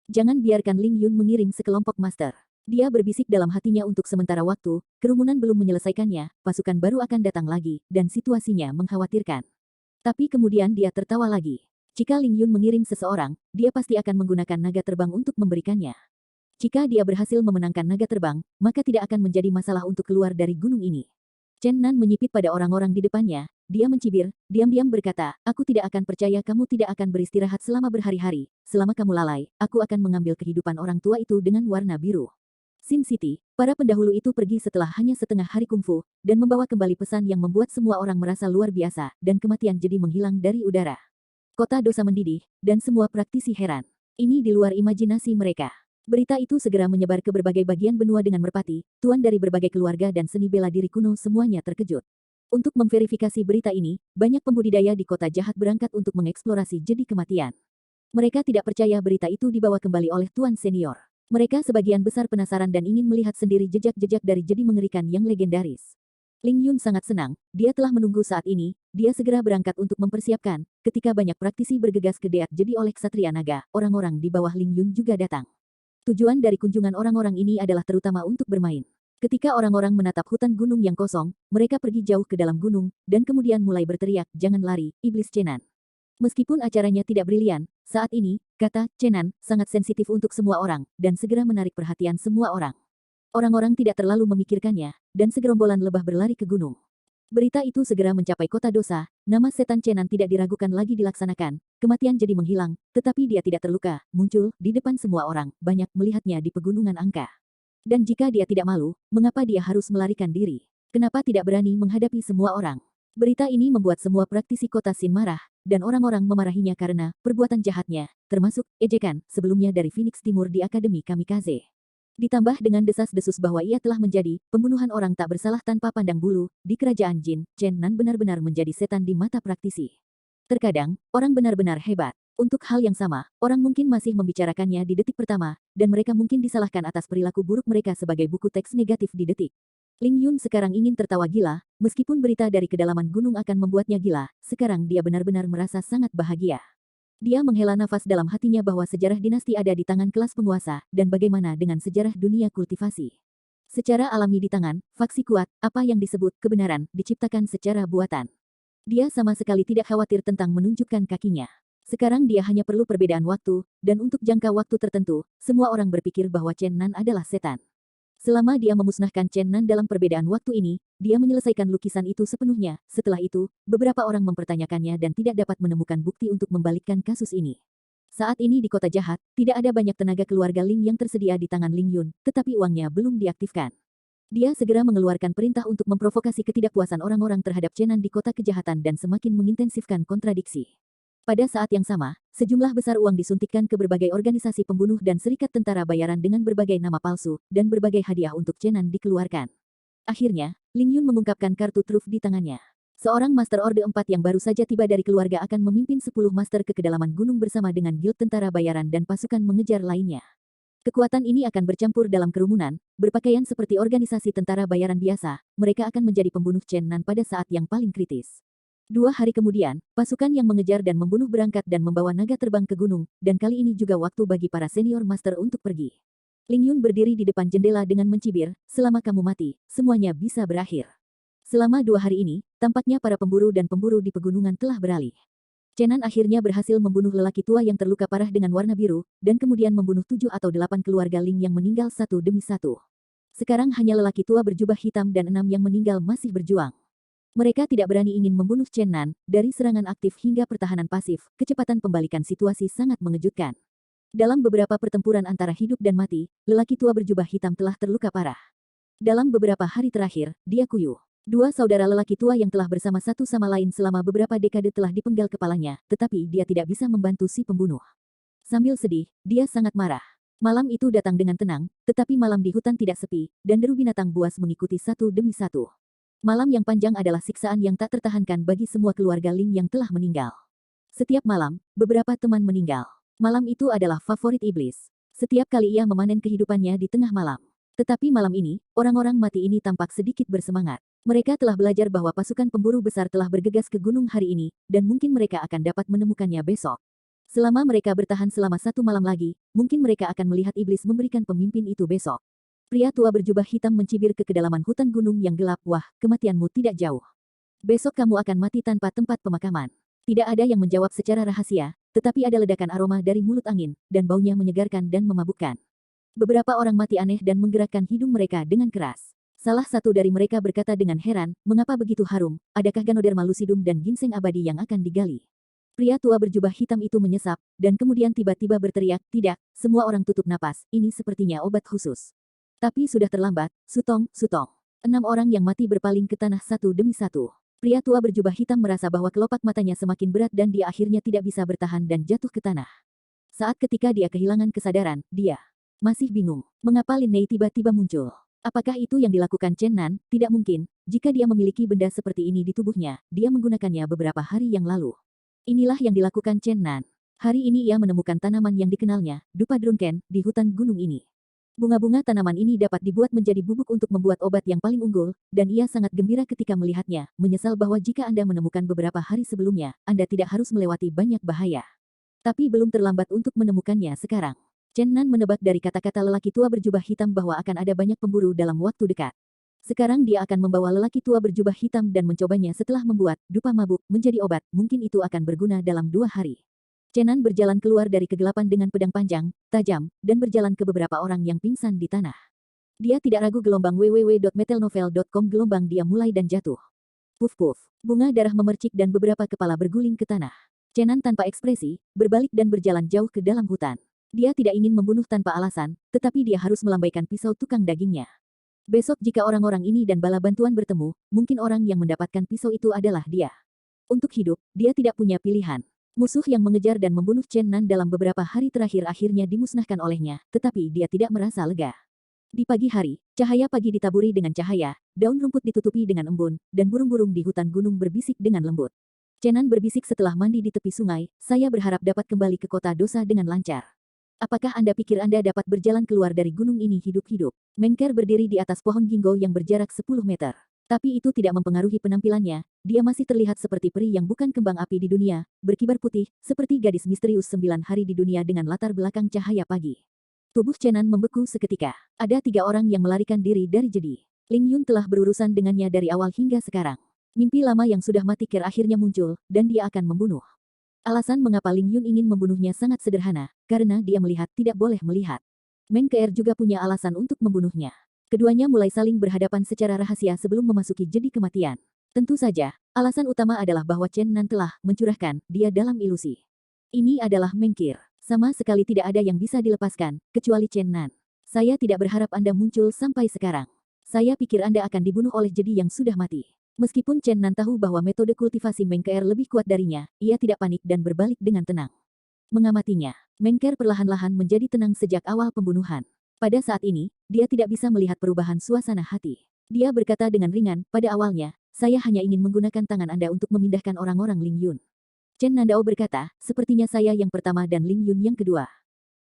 Jangan biarkan Ling Yun mengiring sekelompok master. Dia berbisik dalam hatinya untuk sementara waktu, kerumunan belum menyelesaikannya, pasukan baru akan datang lagi, dan situasinya mengkhawatirkan. Tapi kemudian dia tertawa lagi. Jika Ling Yun mengirim seseorang, dia pasti akan menggunakan naga terbang untuk memberikannya. Jika dia berhasil memenangkan naga terbang, maka tidak akan menjadi masalah untuk keluar dari gunung ini. Chen Nan menyipit pada orang-orang di depannya, dia mencibir, diam-diam berkata, "Aku tidak akan percaya kamu tidak akan beristirahat selama berhari-hari, selama kamu lalai, aku akan mengambil kehidupan orang tua itu dengan warna biru." Sin City, para pendahulu itu pergi setelah hanya setengah hari kungfu, dan membawa kembali pesan yang membuat semua orang merasa luar biasa, dan kematian jadi menghilang dari udara. Kota dosa mendidih, dan semua praktisi heran. Ini di luar imajinasi mereka. Berita itu segera menyebar ke berbagai bagian benua dengan merpati, tuan dari berbagai keluarga dan seni bela diri kuno semuanya terkejut. Untuk memverifikasi berita ini, banyak pembudidaya di kota jahat berangkat untuk mengeksplorasi jedi kematian. Mereka tidak percaya berita itu dibawa kembali oleh tuan senior. Mereka sebagian besar penasaran dan ingin melihat sendiri jejak-jejak dari jedi mengerikan yang legendaris. Ling Yun sangat senang, dia telah menunggu saat ini, dia segera berangkat untuk mempersiapkan, ketika banyak praktisi bergegas ke Deat Jedi oleh Ksatria Naga, orang-orang di bawah Ling Yun juga datang. Tujuan dari kunjungan orang-orang ini adalah terutama untuk bermain. Ketika orang-orang menatap hutan gunung yang kosong, mereka pergi jauh ke dalam gunung, dan kemudian mulai berteriak, "Jangan lari, iblis Chenan." Meskipun acaranya tidak brilian, saat ini, kata Chenan, sangat sensitif untuk semua orang, dan segera menarik perhatian semua orang. Orang-orang tidak terlalu memikirkannya, dan segerombolan lebah berlari ke gunung. Berita itu segera mencapai kota dosa, nama setan Chenan tidak diragukan lagi dilaksanakan, kematian jadi menghilang, tetapi dia tidak terluka, muncul, di depan semua orang, banyak melihatnya di pegunungan angka. Dan jika dia tidak malu, mengapa dia harus melarikan diri? Kenapa tidak berani menghadapi semua orang? Berita ini membuat semua praktisi kota Sin marah, dan orang-orang memarahinya karena perbuatan jahatnya, termasuk ejekan sebelumnya dari Phoenix Timur di Akademi Kamikaze. Ditambah dengan desas-desus bahwa ia telah menjadi pembunuhan orang tak bersalah tanpa pandang bulu, di kerajaan Jin, Chen Nan benar-benar menjadi setan di mata praktisi. Terkadang, orang benar-benar hebat. Untuk hal yang sama, orang mungkin masih membicarakannya di detik pertama, dan mereka mungkin disalahkan atas perilaku buruk mereka sebagai buku teks negatif di detik. Ling Yun sekarang ingin tertawa gila, meskipun berita dari kedalaman gunung akan membuatnya gila, sekarang dia benar-benar merasa sangat bahagia. Dia menghela nafas dalam hatinya bahwa sejarah dinasti ada di tangan kelas penguasa, dan bagaimana dengan sejarah dunia kultivasi. Secara alami di tangan, faksi kuat, apa yang disebut kebenaran, diciptakan secara buatan. Dia sama sekali tidak khawatir tentang menunjukkan kakinya. Sekarang dia hanya perlu perbedaan waktu, dan untuk jangka waktu tertentu, semua orang berpikir bahwa Chen Nan adalah setan. Selama dia memusnahkan Chen Nan dalam perbedaan waktu ini, dia menyelesaikan lukisan itu sepenuhnya. Setelah itu, beberapa orang mempertanyakannya dan tidak dapat menemukan bukti untuk membalikkan kasus ini. Saat ini di kota jahat, tidak ada banyak tenaga keluarga Ling yang tersedia di tangan Ling Yun, tetapi uangnya belum diaktifkan. Dia segera mengeluarkan perintah untuk memprovokasi ketidakpuasan orang-orang terhadap Chen Nan di kota kejahatan dan semakin mengintensifkan kontradiksi. Pada saat yang sama, sejumlah besar uang disuntikkan ke berbagai organisasi pembunuh dan serikat tentara bayaran dengan berbagai nama palsu, dan berbagai hadiah untuk Chen Nan dikeluarkan. Akhirnya, Ling Yun mengungkapkan kartu truf di tangannya. Seorang Master Orde 4 yang baru saja tiba dari keluarga akan memimpin 10 master ke kedalaman gunung bersama dengan guild tentara bayaran dan pasukan mengejar lainnya. Kekuatan ini akan bercampur dalam kerumunan, berpakaian seperti organisasi tentara bayaran biasa, mereka akan menjadi pembunuh Chen Nan pada saat yang paling kritis. 2 hari kemudian, pasukan yang mengejar dan membunuh berangkat dan membawa naga terbang ke gunung, dan kali ini juga waktu bagi para senior master untuk pergi. Ling Yun berdiri di depan jendela dengan mencibir, selama kamu mati, semuanya bisa berakhir. Selama 2 hari ini, tampaknya para pemburu dan pemburu di pegunungan telah beralih. Chen Nan akhirnya berhasil membunuh lelaki tua yang terluka parah dengan warna biru, dan kemudian membunuh 7 atau 8 keluarga Ling yang meninggal satu demi satu. Sekarang hanya lelaki tua berjubah hitam dan 6 yang meninggal masih berjuang. Mereka tidak berani ingin membunuh Chen Nan, dari serangan aktif hingga pertahanan pasif, kecepatan pembalikan situasi sangat mengejutkan. Dalam beberapa pertempuran antara hidup dan mati, lelaki tua berjubah hitam telah terluka parah. Dalam beberapa hari terakhir, dia kuyuh. 2 saudara lelaki tua yang telah bersama satu sama lain selama beberapa dekade telah dipenggal kepalanya, tetapi dia tidak bisa membantu si pembunuh. Sambil sedih, dia sangat marah. Malam itu datang dengan tenang, tetapi malam di hutan tidak sepi, dan deru binatang buas mengikuti satu demi satu. Malam yang panjang adalah siksaan yang tak tertahankan bagi semua keluarga Ling yang telah meninggal. Setiap malam, beberapa teman meninggal. Malam itu adalah favorit iblis. Setiap kali ia memanen kehidupannya di tengah malam. Tetapi malam ini, orang-orang mati ini tampak sedikit bersemangat. Mereka telah belajar bahwa pasukan pemburu besar telah bergegas ke gunung hari ini, dan mungkin mereka akan dapat menemukannya besok. Selama mereka bertahan selama 1 malam lagi, mungkin mereka akan melihat iblis memberikan pemimpin itu besok. Pria tua berjubah hitam mencibir ke kedalaman hutan gunung yang gelap. Wah, kematianmu tidak jauh. Besok kamu akan mati tanpa tempat pemakaman. Tidak ada yang menjawab secara rahasia, tetapi ada ledakan aroma dari mulut angin, dan baunya menyegarkan dan memabukkan. Beberapa orang mati aneh dan menggerakkan hidung mereka dengan keras. Salah satu dari mereka berkata dengan heran, mengapa begitu harum, adakah Ganoderma lucidum dan ginseng abadi yang akan digali? Pria tua berjubah hitam itu menyesap, dan kemudian tiba-tiba berteriak, tidak, semua orang tutup napas, ini sepertinya obat khusus. Tapi sudah terlambat, Sutong, Sutong. 6 orang yang mati berpaling ke tanah satu demi satu. Pria tua berjubah hitam merasa bahwa kelopak matanya semakin berat dan dia akhirnya tidak bisa bertahan dan jatuh ke tanah. Saat ketika dia kehilangan kesadaran, dia masih bingung. Mengapa Lin Nei tiba-tiba muncul? Apakah itu yang dilakukan Chen Nan? Tidak mungkin, jika dia memiliki benda seperti ini di tubuhnya, dia menggunakannya beberapa hari yang lalu. Inilah yang dilakukan Chen Nan. Hari ini ia menemukan tanaman yang dikenalnya, Dupa Drunken, di hutan gunung ini. Bunga-bunga tanaman ini dapat dibuat menjadi bubuk untuk membuat obat yang paling unggul, dan ia sangat gembira ketika melihatnya, menyesal bahwa jika Anda menemukan beberapa hari sebelumnya, Anda tidak harus melewati banyak bahaya. Tapi belum terlambat untuk menemukannya sekarang. Chen Nan menebak dari kata-kata lelaki tua berjubah hitam bahwa akan ada banyak pemburu dalam waktu dekat. Sekarang dia akan membawa lelaki tua berjubah hitam dan mencobanya setelah membuat dupa mabuk menjadi obat, mungkin itu akan berguna dalam 2 hari. Chen Nan berjalan keluar dari kegelapan dengan pedang panjang, tajam, dan berjalan ke beberapa orang yang pingsan di tanah. Dia tidak ragu gelombang www.metelnovel.com gelombang dia mulai dan jatuh. Puf-puf, bunga darah memercik dan beberapa kepala berguling ke tanah. Chen Nan tanpa ekspresi, berbalik dan berjalan jauh ke dalam hutan. Dia tidak ingin membunuh tanpa alasan, tetapi dia harus melambaikan pisau tukang dagingnya. Besok jika orang-orang ini dan bala bantuan bertemu, mungkin orang yang mendapatkan pisau itu adalah dia. Untuk hidup, dia tidak punya pilihan. Musuh yang mengejar dan membunuh Chen Nan dalam beberapa hari terakhir akhirnya dimusnahkan olehnya, tetapi dia tidak merasa lega. Di pagi hari, cahaya pagi ditaburi dengan cahaya, daun rumput ditutupi dengan embun, dan burung-burung di hutan gunung berbisik dengan lembut. Chen Nan berbisik setelah mandi di tepi sungai, saya berharap dapat kembali ke kota dosa dengan lancar. Apakah Anda pikir Anda dapat berjalan keluar dari gunung ini hidup-hidup? Mengker berdiri di atas pohon ginkgo yang berjarak 10 meter. Tapi itu tidak mempengaruhi penampilannya, dia masih terlihat seperti peri yang bukan kembang api di dunia, berkibar putih, seperti gadis misterius 9 hari di dunia dengan latar belakang cahaya pagi. Tubuh Chen Nan membeku seketika. Ada 3 orang yang melarikan diri dari jedi. Ling Yun telah berurusan dengannya dari awal hingga sekarang. Mimpi lama yang sudah mati akhirnya muncul, dan dia akan membunuh. Alasan mengapa Ling Yun ingin membunuhnya sangat sederhana, karena dia melihat tidak boleh melihat. Meng Keer juga punya alasan untuk membunuhnya. Keduanya mulai saling berhadapan secara rahasia sebelum memasuki jedi kematian. Tentu saja, alasan utama adalah bahwa Chen Nan telah mencurahkan dia dalam ilusi. Ini adalah Mengkir. Sama sekali tidak ada yang bisa dilepaskan, kecuali Chen Nan. Saya tidak berharap Anda muncul sampai sekarang. Saya pikir Anda akan dibunuh oleh jedi yang sudah mati. Meskipun Chen Nan tahu bahwa metode kultivasi Mengker lebih kuat darinya, ia tidak panik dan berbalik dengan tenang. Mengamatinya, Mengker perlahan-lahan menjadi tenang sejak awal pembunuhan. Pada saat ini, dia tidak bisa melihat perubahan suasana hati. Dia berkata dengan ringan, pada awalnya, saya hanya ingin menggunakan tangan Anda untuk memindahkan orang-orang Ling Yun. Chen Nandao berkata, sepertinya saya yang pertama dan Ling Yun yang kedua.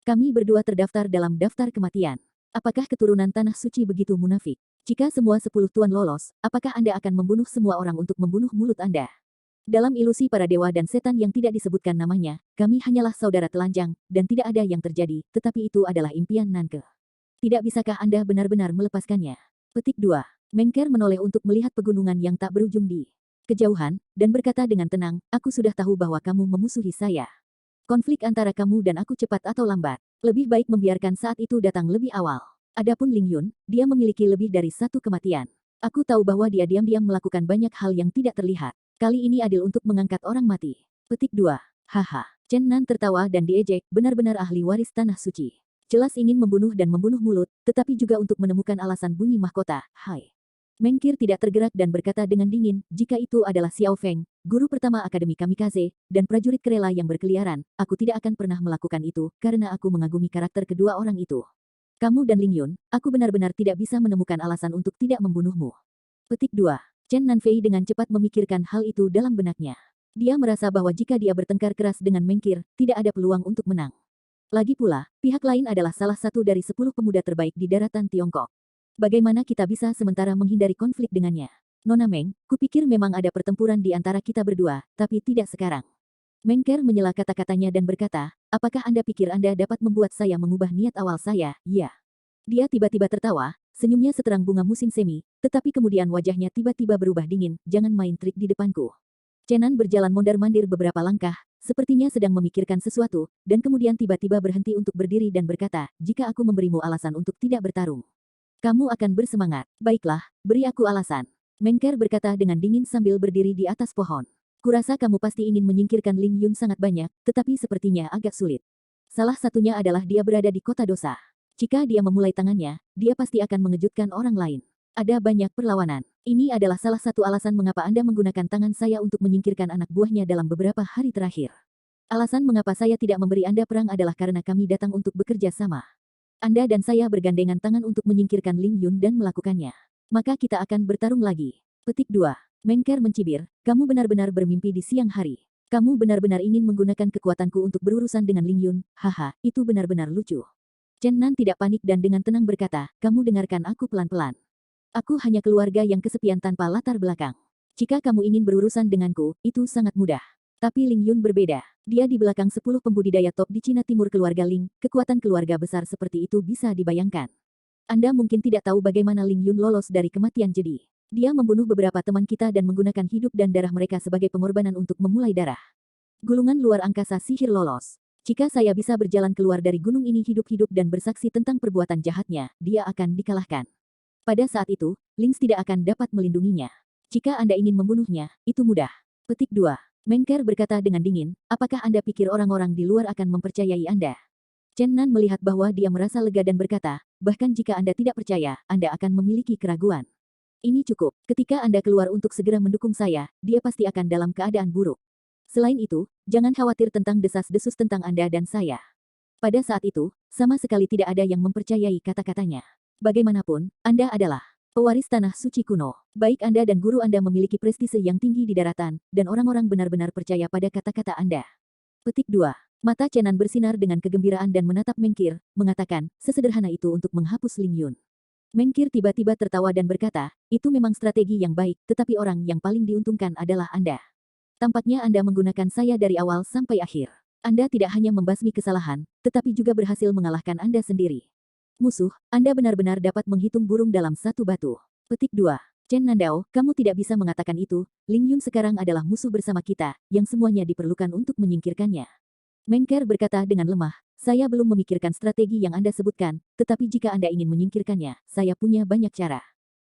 Kami berdua terdaftar dalam daftar kematian. Apakah keturunan Tanah Suci begitu munafik? Jika semua 10 tuan lolos, apakah Anda akan membunuh semua orang untuk membunuh mulut Anda? Dalam ilusi para dewa dan setan yang tidak disebutkan namanya, kami hanyalah saudara telanjang, dan tidak ada yang terjadi, tetapi itu adalah impian Nanke. Tidak bisakah Anda benar-benar melepaskannya? Petik 2. Mengker menoleh untuk melihat pegunungan yang tak berujung di kejauhan, dan berkata dengan tenang, aku sudah tahu bahwa kamu memusuhi saya. Konflik antara kamu dan aku cepat atau lambat. Lebih baik membiarkan saat itu datang lebih awal. Adapun Ling Yun, dia memiliki lebih dari satu kematian. Aku tahu bahwa dia diam-diam melakukan banyak hal yang tidak terlihat. Kali ini adil untuk mengangkat orang mati. Petik 2. Haha. Chen Nan tertawa dan diejek, benar-benar ahli waris Tanah Suci. Jelas ingin membunuh dan membunuh mulut, tetapi juga untuk menemukan alasan bunyi mahkota. Hai. Mengkir tidak tergerak dan berkata dengan dingin, jika itu adalah Xiao Feng, guru pertama Akademi Kamikaze, dan prajurit kerela yang berkeliaran, aku tidak akan pernah melakukan itu, karena aku mengagumi karakter kedua orang itu. Kamu dan Ling Yun, aku benar-benar tidak bisa menemukan alasan untuk tidak membunuhmu. Petik 2. Chen Nanfei dengan cepat memikirkan hal itu dalam benaknya. Dia merasa bahwa jika dia bertengkar keras dengan Mengkir, tidak ada peluang untuk menang. Lagi pula, pihak lain adalah salah satu dari 10 pemuda terbaik di daratan Tiongkok. Bagaimana kita bisa sementara menghindari konflik dengannya? Nona Meng, kupikir memang ada pertempuran di antara kita berdua, tapi tidak sekarang. Mengker menyela kata-katanya dan berkata, apakah Anda pikir Anda dapat membuat saya mengubah niat awal saya? Ya. Dia tiba-tiba tertawa, senyumnya seterang bunga musim semi, tetapi kemudian wajahnya tiba-tiba berubah dingin, jangan main trik di depanku. Chen Nan berjalan mondar-mandir beberapa langkah, sepertinya sedang memikirkan sesuatu, dan kemudian tiba-tiba berhenti untuk berdiri dan berkata, jika aku memberimu alasan untuk tidak bertarung, kamu akan bersemangat. Baiklah, beri aku alasan. Mengker berkata dengan dingin sambil berdiri di atas pohon. Kurasa kamu pasti ingin menyingkirkan Ling Yun sangat banyak, tetapi sepertinya agak sulit. Salah satunya adalah dia berada di kota dosa. Jika dia memulai tangannya, dia pasti akan mengejutkan orang lain. Ada banyak perlawanan. Ini adalah salah satu alasan mengapa Anda menggunakan tangan saya untuk menyingkirkan anak buahnya dalam beberapa hari terakhir. Alasan mengapa saya tidak memberi Anda perang adalah karena kami datang untuk bekerja sama. Anda dan saya bergandengan tangan untuk menyingkirkan Ling Yun dan melakukannya. Maka kita akan bertarung lagi. Petik 2. Mengker mencibir, kamu benar-benar bermimpi di siang hari. Kamu benar-benar ingin menggunakan kekuatanku untuk berurusan dengan Ling Yun, haha, itu benar-benar lucu. Chen Nan tidak panik dan dengan tenang berkata, kamu dengarkan aku pelan-pelan. Aku hanya keluarga yang kesepian tanpa latar belakang. Jika kamu ingin berurusan denganku, itu sangat mudah. Tapi Ling Yun berbeda. Dia di belakang 10 pembudidaya top di Cina Timur keluarga Ling, kekuatan keluarga besar seperti itu bisa dibayangkan. Anda mungkin tidak tahu bagaimana Ling Yun lolos dari kematian jadi. Dia membunuh beberapa teman kita dan menggunakan hidup dan darah mereka sebagai pengorbanan untuk memulai darah. Gulungan luar angkasa sihir lolos. Jika saya bisa berjalan keluar dari gunung ini hidup-hidup dan bersaksi tentang perbuatan jahatnya, dia akan dikalahkan. Pada saat itu, Lings tidak akan dapat melindunginya. Jika Anda ingin membunuhnya, itu mudah. Petik 2. Mengker berkata dengan dingin, apakah Anda pikir orang-orang di luar akan mempercayai Anda? Chen Nan melihat bahwa dia merasa lega dan berkata, bahkan jika Anda tidak percaya, Anda akan memiliki keraguan. Ini cukup. Ketika Anda keluar untuk segera mendukung saya, dia pasti akan dalam keadaan buruk. Selain itu, jangan khawatir tentang desas-desus tentang Anda dan saya. Pada saat itu, sama sekali tidak ada yang mempercayai kata-katanya. Bagaimanapun, Anda adalah pewaris tanah suci kuno. Baik Anda dan guru Anda memiliki prestise yang tinggi di daratan, dan orang-orang benar-benar percaya pada kata-kata Anda. Petik 2. Mata Chen Nan bersinar dengan kegembiraan dan menatap Mengkir, mengatakan, sesederhana itu untuk menghapus Ling Yun. Mengkir tiba-tiba tertawa dan berkata, itu memang strategi yang baik, tetapi orang yang paling diuntungkan adalah Anda. Tampaknya Anda menggunakan saya dari awal sampai akhir. Anda tidak hanya membasmi kesalahan, tetapi juga berhasil mengalahkan Anda sendiri. Musuh, Anda benar-benar dapat menghitung burung dalam satu batu. Petik 2. Chen Nandao, kamu tidak bisa mengatakan itu, Ling Yun sekarang adalah musuh bersama kita, yang semuanya diperlukan untuk menyingkirkannya. Mengker berkata dengan lemah, saya belum memikirkan strategi yang Anda sebutkan, tetapi jika Anda ingin menyingkirkannya, saya punya banyak cara.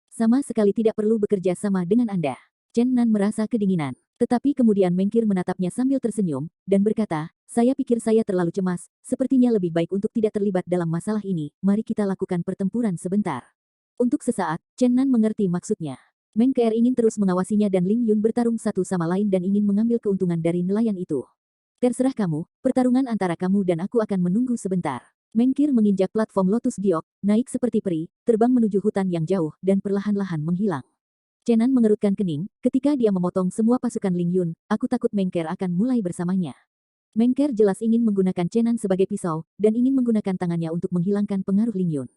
Sama sekali tidak perlu bekerja sama dengan Anda. Chen Nan merasa kedinginan. Tetapi kemudian Mengkir menatapnya sambil tersenyum, dan berkata, saya pikir saya terlalu cemas, sepertinya lebih baik untuk tidak terlibat dalam masalah ini, mari kita lakukan pertempuran sebentar. Untuk sesaat, Chen Nan mengerti maksudnya. Mengker ingin terus mengawasinya dan Ling Yun bertarung satu sama lain dan ingin mengambil keuntungan dari nelayan itu. Terserah kamu, pertarungan antara kamu dan aku akan menunggu sebentar. Mengkir menginjak platform Lotus Giok, naik seperti peri, terbang menuju hutan yang jauh, dan perlahan-lahan menghilang. Chen Nan mengerutkan kening, ketika dia memotong semua pasukan Ling Yun, aku takut Mengker akan mulai bersamanya. Mengker jelas ingin menggunakan Chen Nan sebagai pisau, dan ingin menggunakan tangannya untuk menghilangkan pengaruh Ling Yun.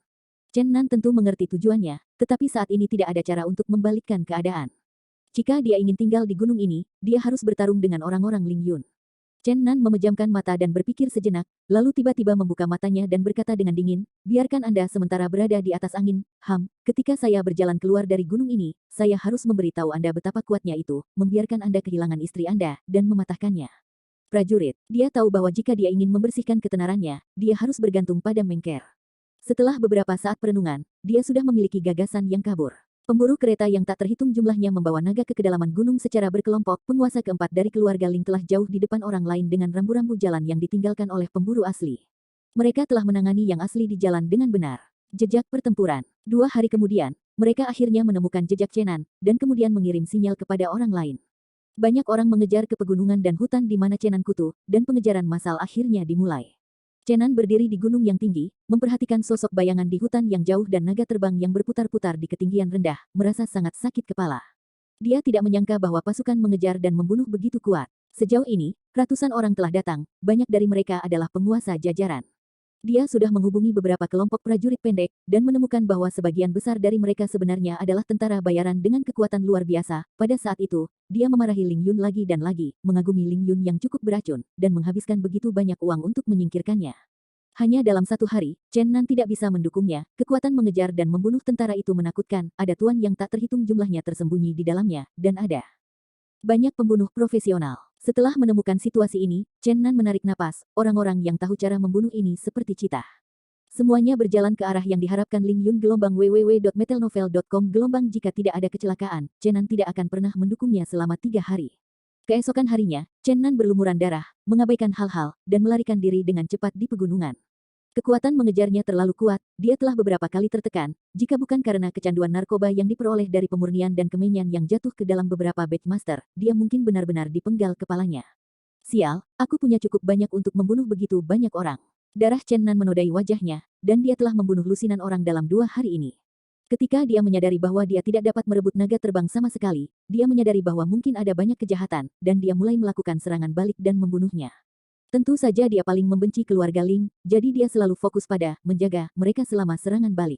Chen Nan tentu mengerti tujuannya, tetapi saat ini tidak ada cara untuk membalikkan keadaan. Jika dia ingin tinggal di gunung ini, dia harus bertarung dengan orang-orang Ling Yun. Chen Nan memejamkan mata dan berpikir sejenak, lalu tiba-tiba membuka matanya dan berkata dengan dingin, biarkan Anda sementara berada di atas angin, ketika saya berjalan keluar dari gunung ini, saya harus memberitahu Anda betapa kuatnya itu, membiarkan Anda kehilangan istri Anda, dan mematahkannya. Prajurit, dia tahu bahwa jika dia ingin membersihkan ketenarannya, dia harus bergantung pada Mengker. Setelah beberapa saat perenungan, dia sudah memiliki gagasan yang kabur. Pemburu kereta yang tak terhitung jumlahnya membawa naga ke kedalaman gunung secara berkelompok. Penguasa keempat dari keluarga Ling telah jauh di depan orang lain dengan rambu-rambu jalan yang ditinggalkan oleh pemburu asli. Mereka telah menangani yang asli di jalan dengan benar. Jejak pertempuran. 2 hari kemudian, mereka akhirnya menemukan jejak Chen Nan, dan kemudian mengirim sinyal kepada orang lain. Banyak orang mengejar ke pegunungan dan hutan di mana Chen Nan kutu, dan pengejaran massal akhirnya dimulai. Chen Nan berdiri di gunung yang tinggi, memperhatikan sosok bayangan di hutan yang jauh dan naga terbang yang berputar-putar di ketinggian rendah, merasa sangat sakit kepala. Dia tidak menyangka bahwa pasukan mengejar dan membunuh begitu kuat. Sejauh ini, ratusan orang telah datang, banyak dari mereka adalah penguasa jajaran. Dia sudah menghubungi beberapa kelompok prajurit pendek, dan menemukan bahwa sebagian besar dari mereka sebenarnya adalah tentara bayaran dengan kekuatan luar biasa. Pada saat itu, dia memarahi Ling Yun lagi dan lagi, mengagumi Ling Yun yang cukup beracun, dan menghabiskan begitu banyak uang untuk menyingkirkannya. Hanya dalam satu hari, Chen Nan tidak bisa mendukungnya, kekuatan mengejar dan membunuh tentara itu menakutkan, ada tuan yang tak terhitung jumlahnya tersembunyi di dalamnya, dan ada banyak pembunuh profesional. Setelah menemukan situasi ini, Chen Nan menarik napas, orang-orang yang tahu cara membunuh ini seperti citah. Semuanya berjalan ke arah yang diharapkan Ling Yun gelombang www.metelnovel.com gelombang jika tidak ada kecelakaan, Chen Nan tidak akan pernah mendukungnya selama 3 hari. Keesokan harinya, Chen Nan berlumuran darah, mengabaikan hal-hal, dan melarikan diri dengan cepat di pegunungan. Kekuatan mengejarnya terlalu kuat, dia telah beberapa kali tertekan, jika bukan karena kecanduan narkoba yang diperoleh dari pemurnian dan kemenyan yang jatuh ke dalam beberapa Batchmaster, dia mungkin benar-benar dipenggal kepalanya. Sial, aku punya cukup banyak untuk membunuh begitu banyak orang. Darah Chen Nan menodai wajahnya, dan dia telah membunuh lusinan orang dalam 2 hari ini. Ketika dia menyadari bahwa dia tidak dapat merebut naga terbang sama sekali, dia menyadari bahwa mungkin ada banyak kejahatan, dan dia mulai melakukan serangan balik dan membunuhnya. Tentu saja dia paling membenci keluarga Ling, jadi dia selalu fokus pada menjaga mereka selama serangan balik.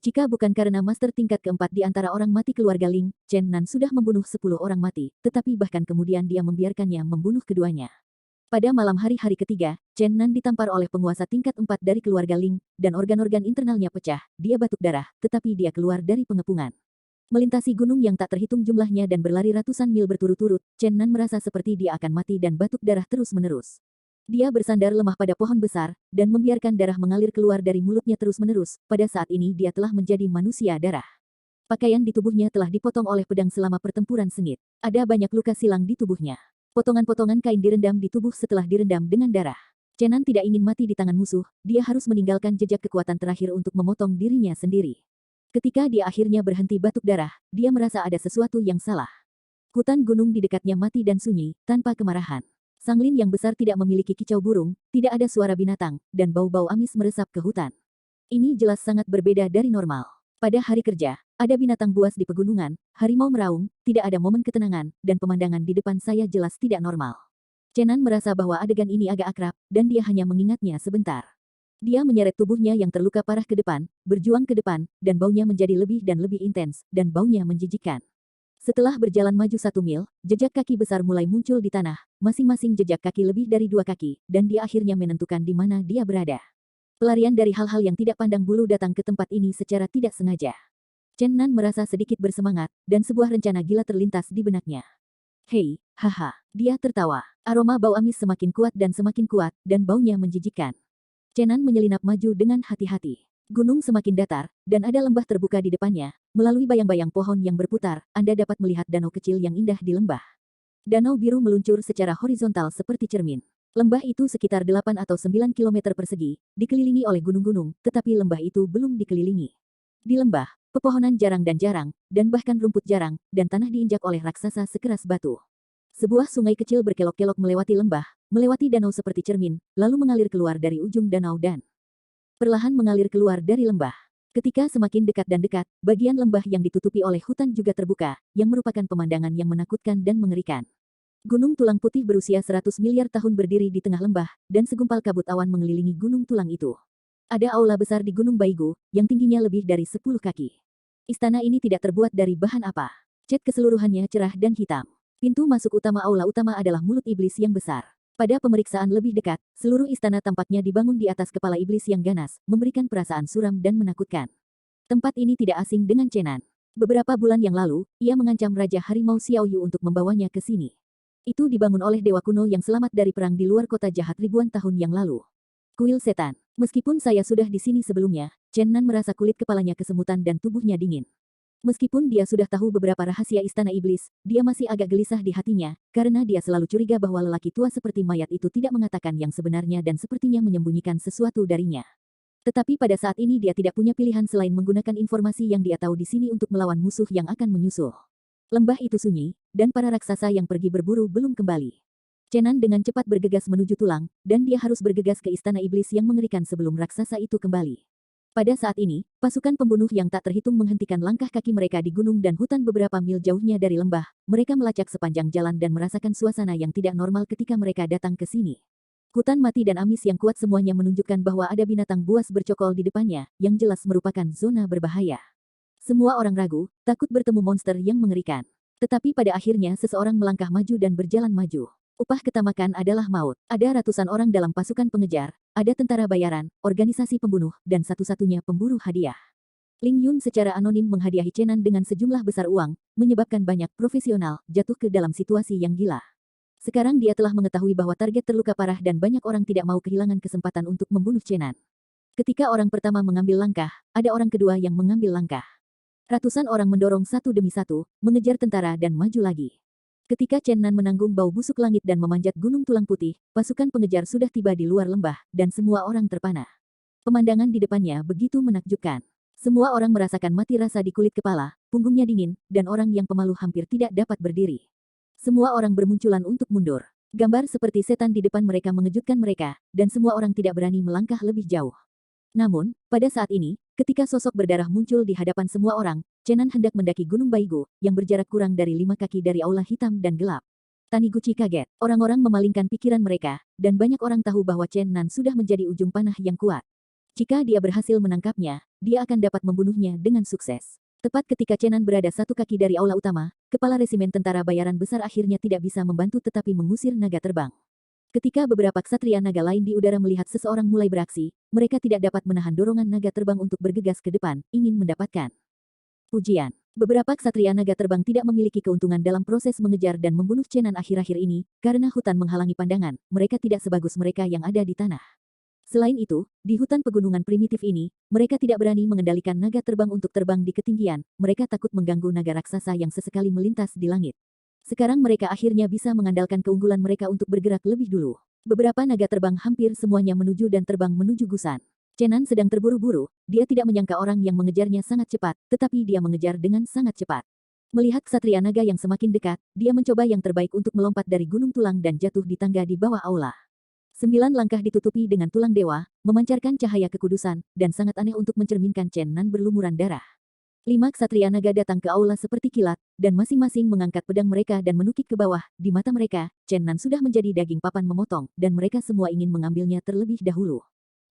Jika bukan karena master tingkat keempat di antara orang mati keluarga Ling, Chen Nan sudah membunuh 10 orang mati, tetapi bahkan kemudian dia membiarkannya membunuh keduanya. Pada malam hari ketiga, Chen Nan ditampar oleh penguasa tingkat 4 dari keluarga Ling, dan organ-organ internalnya pecah, dia batuk darah, tetapi dia keluar dari pengepungan. Melintasi gunung yang tak terhitung jumlahnya dan berlari ratusan mil berturut-turut, Chen Nan merasa seperti dia akan mati dan batuk darah terus-menerus. Dia bersandar lemah pada pohon besar, dan membiarkan darah mengalir keluar dari mulutnya terus-menerus. Pada saat ini dia telah menjadi manusia darah. Pakaian di tubuhnya telah dipotong oleh pedang selama pertempuran sengit. Ada banyak luka silang di tubuhnya. Potongan-potongan kain direndam di tubuh setelah direndam dengan darah. Chen Nan tidak ingin mati di tangan musuh, dia harus meninggalkan jejak kekuatan terakhir untuk memotong dirinya sendiri. Ketika dia akhirnya berhenti batuk darah, dia merasa ada sesuatu yang salah. Hutan gunung di dekatnya mati dan sunyi, tanpa kemarahan. Sanglin yang besar tidak memiliki kicau burung, tidak ada suara binatang, dan bau-bau amis meresap ke hutan. Ini jelas sangat berbeda dari normal. Pada hari kerja, ada binatang buas di pegunungan, harimau meraung, tidak ada momen ketenangan, dan pemandangan di depan saya jelas tidak normal. Chen Nan merasa bahwa adegan ini agak akrab, dan dia hanya mengingatnya sebentar. Dia menyeret tubuhnya yang terluka parah ke depan, berjuang ke depan, dan baunya menjadi lebih dan lebih intens, dan baunya menjijikkan. Setelah berjalan maju 1 mil, jejak kaki besar mulai muncul di tanah, masing-masing jejak kaki lebih dari 2 kaki, dan dia akhirnya menentukan di mana dia berada. Pelarian dari hal-hal yang tidak pandang bulu datang ke tempat ini secara tidak sengaja. Chen Nan merasa sedikit bersemangat, dan sebuah rencana gila terlintas di benaknya. Hei, haha, dia tertawa. Aroma bau amis semakin kuat, dan baunya menjijikkan. Chen Nan menyelinap maju dengan hati-hati. Gunung semakin datar, dan ada lembah terbuka di depannya. Melalui bayang-bayang pohon yang berputar, Anda dapat melihat danau kecil yang indah di lembah. Danau biru meluncur secara horizontal seperti cermin. Lembah itu sekitar 8 atau 9 km persegi, dikelilingi oleh gunung-gunung, tetapi lembah itu belum dikelilingi. Di lembah, pepohonan jarang, dan bahkan rumput jarang, dan tanah diinjak oleh raksasa sekeras batu. Sebuah sungai kecil berkelok-kelok melewati lembah, melewati danau seperti cermin, lalu mengalir keluar dari ujung danau dan perlahan mengalir keluar dari lembah. Ketika semakin dekat, bagian lembah yang ditutupi oleh hutan juga terbuka, yang merupakan pemandangan yang menakutkan dan mengerikan. Gunung tulang putih berusia 100 miliar tahun berdiri di tengah lembah, dan segumpal kabut awan mengelilingi gunung tulang itu. Ada aula besar di Gunung Baigu, yang tingginya lebih dari 10 kaki. Istana ini tidak terbuat dari bahan apa. Cat keseluruhannya cerah dan hitam. Pintu masuk utama aula utama adalah mulut iblis yang besar. Pada pemeriksaan lebih dekat, seluruh istana tampaknya dibangun di atas kepala iblis yang ganas, memberikan perasaan suram dan menakutkan. Tempat ini tidak asing dengan Chen Nan. Beberapa bulan yang lalu, ia mengancam Raja Harimau Xiaoyu untuk membawanya ke sini. Itu dibangun oleh dewa kuno yang selamat dari perang di luar kota jahat ribuan tahun yang lalu. Kuil setan. Meskipun saya sudah di sini sebelumnya, Chen Nan merasa kulit kepalanya kesemutan dan tubuhnya dingin. Meskipun dia sudah tahu beberapa rahasia istana iblis, dia masih agak gelisah di hatinya, karena dia selalu curiga bahwa lelaki tua seperti mayat itu tidak mengatakan yang sebenarnya dan sepertinya menyembunyikan sesuatu darinya. Tetapi pada saat ini dia tidak punya pilihan selain menggunakan informasi yang dia tahu di sini untuk melawan musuh yang akan menyusul. Lembah itu sunyi, dan para raksasa yang pergi berburu belum kembali. Chen Nan dengan cepat bergegas menuju tulang, dan dia harus bergegas ke istana iblis yang mengerikan sebelum raksasa itu kembali. Pada saat ini, pasukan pembunuh yang tak terhitung menghentikan langkah kaki mereka di gunung dan hutan beberapa mil jauhnya dari lembah. Mereka melacak sepanjang jalan dan merasakan suasana yang tidak normal ketika mereka datang ke sini. Hutan mati dan amis yang kuat semuanya menunjukkan bahwa ada binatang buas bercokol di depannya, yang jelas merupakan zona berbahaya. Semua orang ragu, takut bertemu monster yang mengerikan. Tetapi pada akhirnya seseorang melangkah maju dan berjalan maju. Upah ketamakan adalah maut. Ada ratusan orang dalam pasukan pengejar, ada tentara bayaran, organisasi pembunuh, dan satu-satunya pemburu hadiah. Ling Yun secara anonim menghadiahi Chen Nan dengan sejumlah besar uang, menyebabkan banyak profesional jatuh ke dalam situasi yang gila. Sekarang dia telah mengetahui bahwa target terluka parah dan banyak orang tidak mau kehilangan kesempatan untuk membunuh Chen Nan. Ketika orang pertama mengambil langkah, ada orang kedua yang mengambil langkah. Ratusan orang mendorong satu demi satu, mengejar tentara dan maju lagi. Ketika Chen Nan menanggung bau busuk langit dan memanjat gunung tulang putih, pasukan pengejar sudah tiba di luar lembah, dan semua orang terpana. Pemandangan di depannya begitu menakjubkan. Semua orang merasakan mati rasa di kulit kepala, punggungnya dingin, dan orang yang pemalu hampir tidak dapat berdiri. Semua orang bermunculan untuk mundur. Gambar seperti setan di depan mereka mengejutkan mereka, dan semua orang tidak berani melangkah lebih jauh. Namun, pada saat ini, ketika sosok berdarah muncul di hadapan semua orang, Chen Nan hendak mendaki Gunung Baigu, yang berjarak kurang dari 5 kaki dari aula hitam dan gelap. Taniguchi kaget. Orang-orang memalingkan pikiran mereka, dan banyak orang tahu bahwa Chen Nan sudah menjadi ujung panah yang kuat. Jika dia berhasil menangkapnya, dia akan dapat membunuhnya dengan sukses. Tepat ketika Chen Nan berada satu kaki dari aula utama, kepala resimen tentara bayaran besar akhirnya tidak bisa membantu tetapi mengusir naga terbang. Ketika beberapa ksatria naga lain di udara melihat seseorang mulai beraksi, mereka tidak dapat menahan dorongan naga terbang untuk bergegas ke depan, ingin mendapatkan pujian. Beberapa ksatria naga terbang tidak memiliki keuntungan dalam proses mengejar dan membunuh Chen Nan akhir-akhir ini, karena hutan menghalangi pandangan, mereka tidak sebagus mereka yang ada di tanah. Selain itu, di hutan pegunungan primitif ini, mereka tidak berani mengendalikan naga terbang untuk terbang di ketinggian, mereka takut mengganggu naga raksasa yang sesekali melintas di langit. Sekarang mereka akhirnya bisa mengandalkan keunggulan mereka untuk bergerak lebih dulu. Beberapa naga terbang hampir semuanya menuju dan terbang menuju Gusan. Chen Nan sedang terburu-buru, dia tidak menyangka orang yang mengejarnya sangat cepat, tetapi dia mengejar dengan sangat cepat. Melihat ksatria naga yang semakin dekat, dia mencoba yang terbaik untuk melompat dari gunung tulang dan jatuh di tangga di bawah aula. 9 langkah ditutupi dengan tulang dewa, memancarkan cahaya kekudusan, dan sangat aneh untuk mencerminkan Chen Nan berlumuran darah. 5 ksatria naga datang ke aula seperti kilat, dan masing-masing mengangkat pedang mereka dan menukik ke bawah. Di mata mereka, Chen Nan sudah menjadi daging papan memotong, dan mereka semua ingin mengambilnya terlebih dahulu.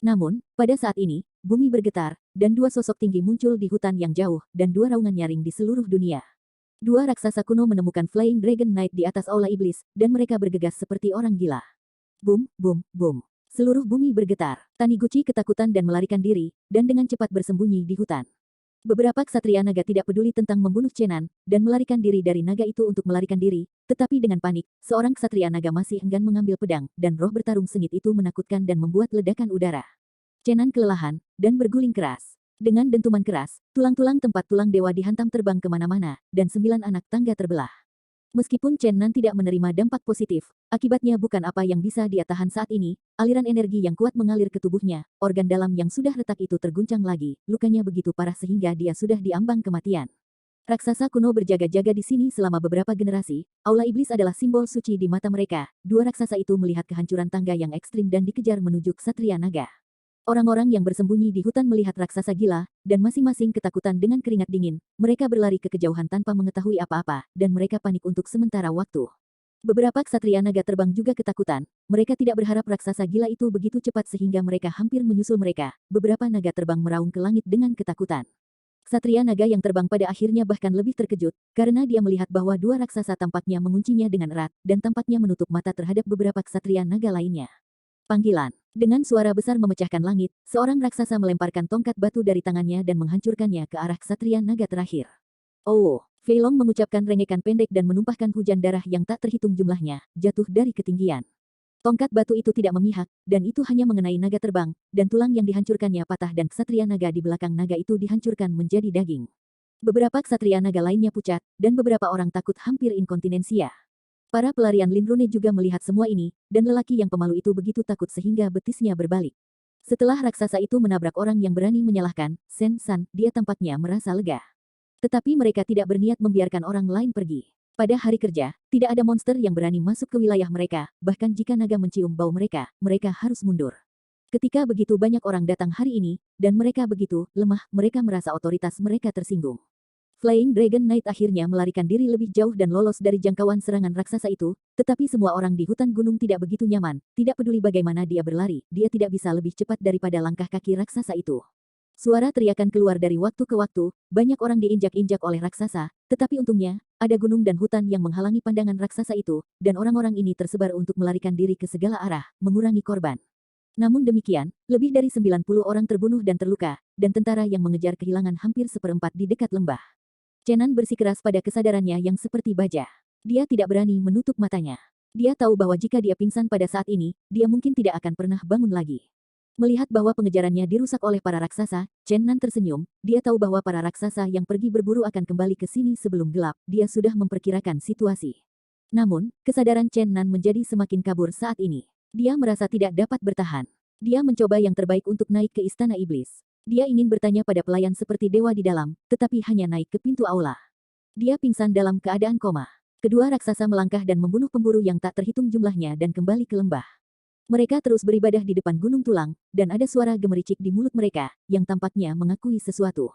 Namun, pada saat ini, bumi bergetar, dan 2 sosok tinggi muncul di hutan yang jauh, dan 2 raungan nyaring di seluruh dunia. 2 raksasa kuno menemukan Flying Dragon Knight di atas aula iblis, dan mereka bergegas seperti orang gila. Bum, bum, bum. Seluruh bumi bergetar. Taniguchi ketakutan dan melarikan diri, dan dengan cepat bersembunyi di hutan. Beberapa ksatria naga tidak peduli tentang membunuh Chen Nan, dan melarikan diri dari naga itu untuk melarikan diri, tetapi dengan panik, seorang ksatria naga masih enggan mengambil pedang, dan roh bertarung sengit itu menakutkan dan membuat ledakan udara. Chen Nan kelelahan, dan berguling keras. Dengan dentuman keras, tulang-tulang tempat tulang dewa dihantam terbang kemana-mana, dan 9 anak tangga terbelah. Meskipun Chen Nan tidak menerima dampak positif, akibatnya bukan apa yang bisa dia tahan saat ini, aliran energi yang kuat mengalir ke tubuhnya, organ dalam yang sudah retak itu terguncang lagi, lukanya begitu parah sehingga dia sudah diambang kematian. Raksasa kuno berjaga-jaga di sini selama beberapa generasi, aula iblis adalah simbol suci di mata mereka, 2 raksasa itu melihat kehancuran tangga yang ekstrim dan dikejar menuju ksatria naga. Orang-orang yang bersembunyi di hutan melihat raksasa gila, dan masing-masing ketakutan dengan keringat dingin, mereka berlari ke kejauhan tanpa mengetahui apa-apa, dan mereka panik untuk sementara waktu. Beberapa ksatria naga terbang juga ketakutan, mereka tidak berharap raksasa gila itu begitu cepat sehingga mereka hampir menyusul mereka, beberapa naga terbang meraung ke langit dengan ketakutan. Ksatria naga yang terbang pada akhirnya bahkan lebih terkejut, karena dia melihat bahwa 2 raksasa tampaknya menguncinya dengan erat, dan tampaknya menutup mata terhadap beberapa ksatria naga lainnya. Panggilan. Dengan suara besar memecahkan langit, seorang raksasa melemparkan tongkat batu dari tangannya dan menghancurkannya ke arah ksatria naga terakhir. Oh, Fei Long mengucapkan rengekan pendek dan menumpahkan hujan darah yang tak terhitung jumlahnya, jatuh dari ketinggian. Tongkat batu itu tidak memihak, dan itu hanya mengenai naga terbang, dan tulang yang dihancurkannya patah dan ksatria naga di belakang naga itu dihancurkan menjadi daging. Beberapa ksatria naga lainnya pucat, dan beberapa orang takut hampir inkontinensia. Para pelarian Lin Rune juga melihat semua ini, dan lelaki yang pemalu itu begitu takut sehingga betisnya berbalik. Setelah raksasa itu menabrak orang yang berani menyalahkan, Sen San, dia tampaknya merasa lega. Tetapi mereka tidak berniat membiarkan orang lain pergi. Pada hari kerja, tidak ada monster yang berani masuk ke wilayah mereka, bahkan jika naga mencium bau mereka, mereka harus mundur. Ketika begitu banyak orang datang hari ini, dan mereka begitu lemah, mereka merasa otoritas mereka tersinggung. Flying Dragon Knight akhirnya melarikan diri lebih jauh dan lolos dari jangkauan serangan raksasa itu, tetapi semua orang di hutan gunung tidak begitu nyaman, tidak peduli bagaimana dia berlari, dia tidak bisa lebih cepat daripada langkah kaki raksasa itu. Suara teriakan keluar dari waktu ke waktu, banyak orang diinjak-injak oleh raksasa, tetapi untungnya, ada gunung dan hutan yang menghalangi pandangan raksasa itu, dan orang-orang ini tersebar untuk melarikan diri ke segala arah, mengurangi korban. Namun demikian, lebih dari 90 orang terbunuh dan terluka, dan tentara yang mengejar kehilangan hampir seperempat di dekat lembah. Chen Nan bersikeras pada kesadarannya yang seperti baja. Dia tidak berani menutup matanya. Dia tahu bahwa jika dia pingsan pada saat ini, dia mungkin tidak akan pernah bangun lagi. Melihat bahwa pengejarannya dirusak oleh para raksasa, Chen Nan tersenyum, dia tahu bahwa para raksasa yang pergi berburu akan kembali ke sini sebelum gelap, dia sudah memperkirakan situasi. Namun, kesadaran Chen Nan menjadi semakin kabur saat ini. Dia merasa tidak dapat bertahan. Dia mencoba yang terbaik untuk naik ke istana iblis. Dia ingin bertanya pada pelayan seperti dewa di dalam, tetapi hanya naik ke pintu aula. Dia pingsan dalam keadaan koma. Kedua raksasa melangkah dan membunuh pemburu yang tak terhitung jumlahnya dan kembali ke lembah. Mereka terus beribadah di depan gunung tulang, dan ada suara gemericik di mulut mereka, yang tampaknya mengakui sesuatu.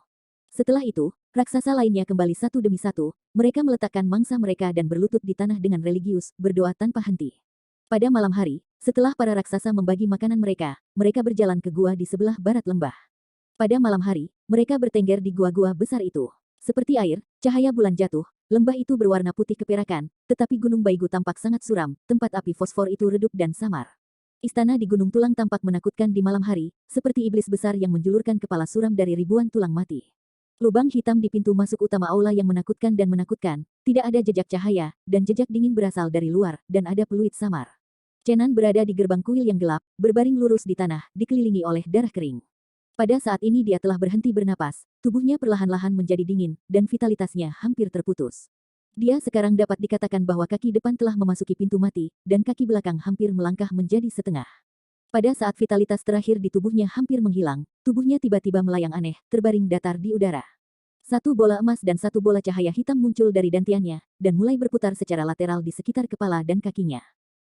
Setelah itu, Raksasa lainnya kembali satu demi satu, mereka meletakkan mangsa mereka dan berlutut di tanah dengan religius, berdoa tanpa henti. Pada malam hari, setelah para raksasa membagi makanan mereka, mereka berjalan ke gua di sebelah barat lembah. Pada malam hari, mereka bertengger di gua-gua besar itu. Seperti air, cahaya bulan jatuh, lembah itu berwarna putih keperakan, tetapi Gunung Baigu tampak sangat suram, tempat api fosfor itu redup dan samar. Istana di Gunung Tulang tampak menakutkan di malam hari, seperti iblis besar yang menjulurkan kepala suram dari ribuan tulang mati. Lubang hitam di pintu masuk utama aula yang menakutkan dan menakutkan, tidak ada jejak cahaya, dan jejak dingin berasal dari luar, dan ada peluit samar. Chenan berada di gerbang kuil yang gelap, berbaring lurus di tanah, dikelilingi oleh darah kering. Pada saat ini dia telah berhenti bernapas, tubuhnya perlahan-lahan menjadi dingin, dan vitalitasnya hampir terputus. Dia sekarang dapat dikatakan bahwa kaki depan telah memasuki pintu mati, dan kaki belakang hampir melangkah menjadi setengah. Pada saat vitalitas terakhir di tubuhnya hampir menghilang, tubuhnya tiba-tiba melayang aneh, terbaring datar di udara. Satu bola emas dan satu bola cahaya hitam muncul dari dantiannya, dan mulai berputar secara lateral di sekitar kepala dan kakinya.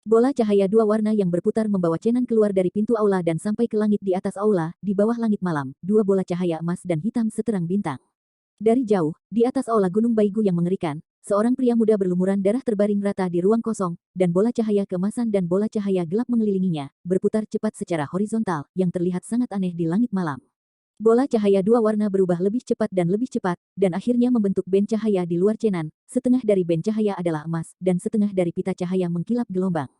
Bola cahaya dua warna yang berputar membawa Chenan keluar dari pintu aula dan sampai ke langit di atas aula, di bawah langit malam, dua bola cahaya emas dan hitam seterang bintang. Dari jauh, di atas aula Gunung Baigu yang mengerikan, seorang pria muda berlumuran darah terbaring rata di ruang kosong, dan bola cahaya keemasan dan bola cahaya gelap mengelilinginya, berputar cepat secara horizontal, yang terlihat sangat aneh di langit malam. Bola cahaya dua warna berubah lebih cepat, dan akhirnya membentuk band cahaya di luar Chenan. Setengah dari band cahaya adalah emas, dan setengah dari pita cahaya mengkilap gelombang.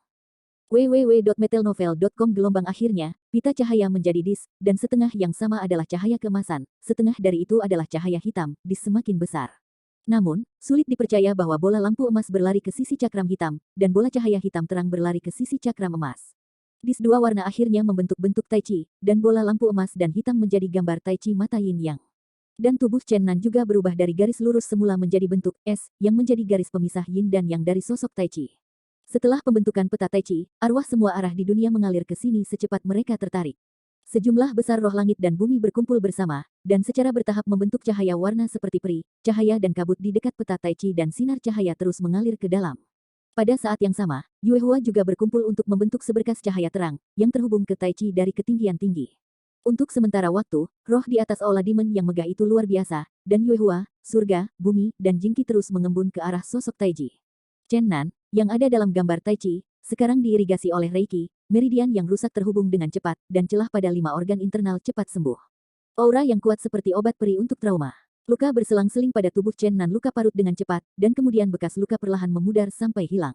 www.metelnovel.com Gelombang akhirnya, pita cahaya menjadi dis, dan setengah yang sama adalah cahaya keemasan, setengah dari itu adalah cahaya hitam, dis semakin besar. Namun, sulit dipercaya bahwa bola lampu emas berlari ke sisi cakram hitam, dan bola cahaya hitam terang berlari ke sisi cakram emas. Dis dua warna akhirnya membentuk bentuk Tai Chi, dan bola lampu emas dan hitam menjadi gambar Tai Chi mata Yin Yang. Dan tubuh Chen Nan juga berubah dari garis lurus semula menjadi bentuk S, yang menjadi garis pemisah Yin dan Yang dari sosok Tai Chi. Setelah pembentukan peta Tai Chi, arwah semua arah di dunia mengalir ke sini secepat mereka tertarik. Sejumlah besar roh langit dan bumi berkumpul bersama, dan secara bertahap membentuk cahaya warna seperti peri, cahaya dan kabut di dekat peta Tai Chi dan sinar cahaya terus mengalir ke dalam. Pada saat yang sama, Yue Hua juga berkumpul untuk membentuk seberkas cahaya terang, yang terhubung ke Tai Chi dari ketinggian tinggi. Untuk sementara waktu, roh di atas aula Demon yang megah itu luar biasa, dan Yue Hua, surga, bumi, dan Jingki terus mengembun ke arah sosok Tai Chi. Chen Nan, yang ada dalam gambar Tai Chi, sekarang diirigasi oleh Reiki, meridian yang rusak terhubung dengan cepat, dan celah pada 5 organ internal cepat sembuh. Aura yang kuat seperti obat peri untuk trauma. Luka berselang-seling pada tubuh Chen Nan luka parut dengan cepat, dan kemudian bekas luka perlahan memudar sampai hilang.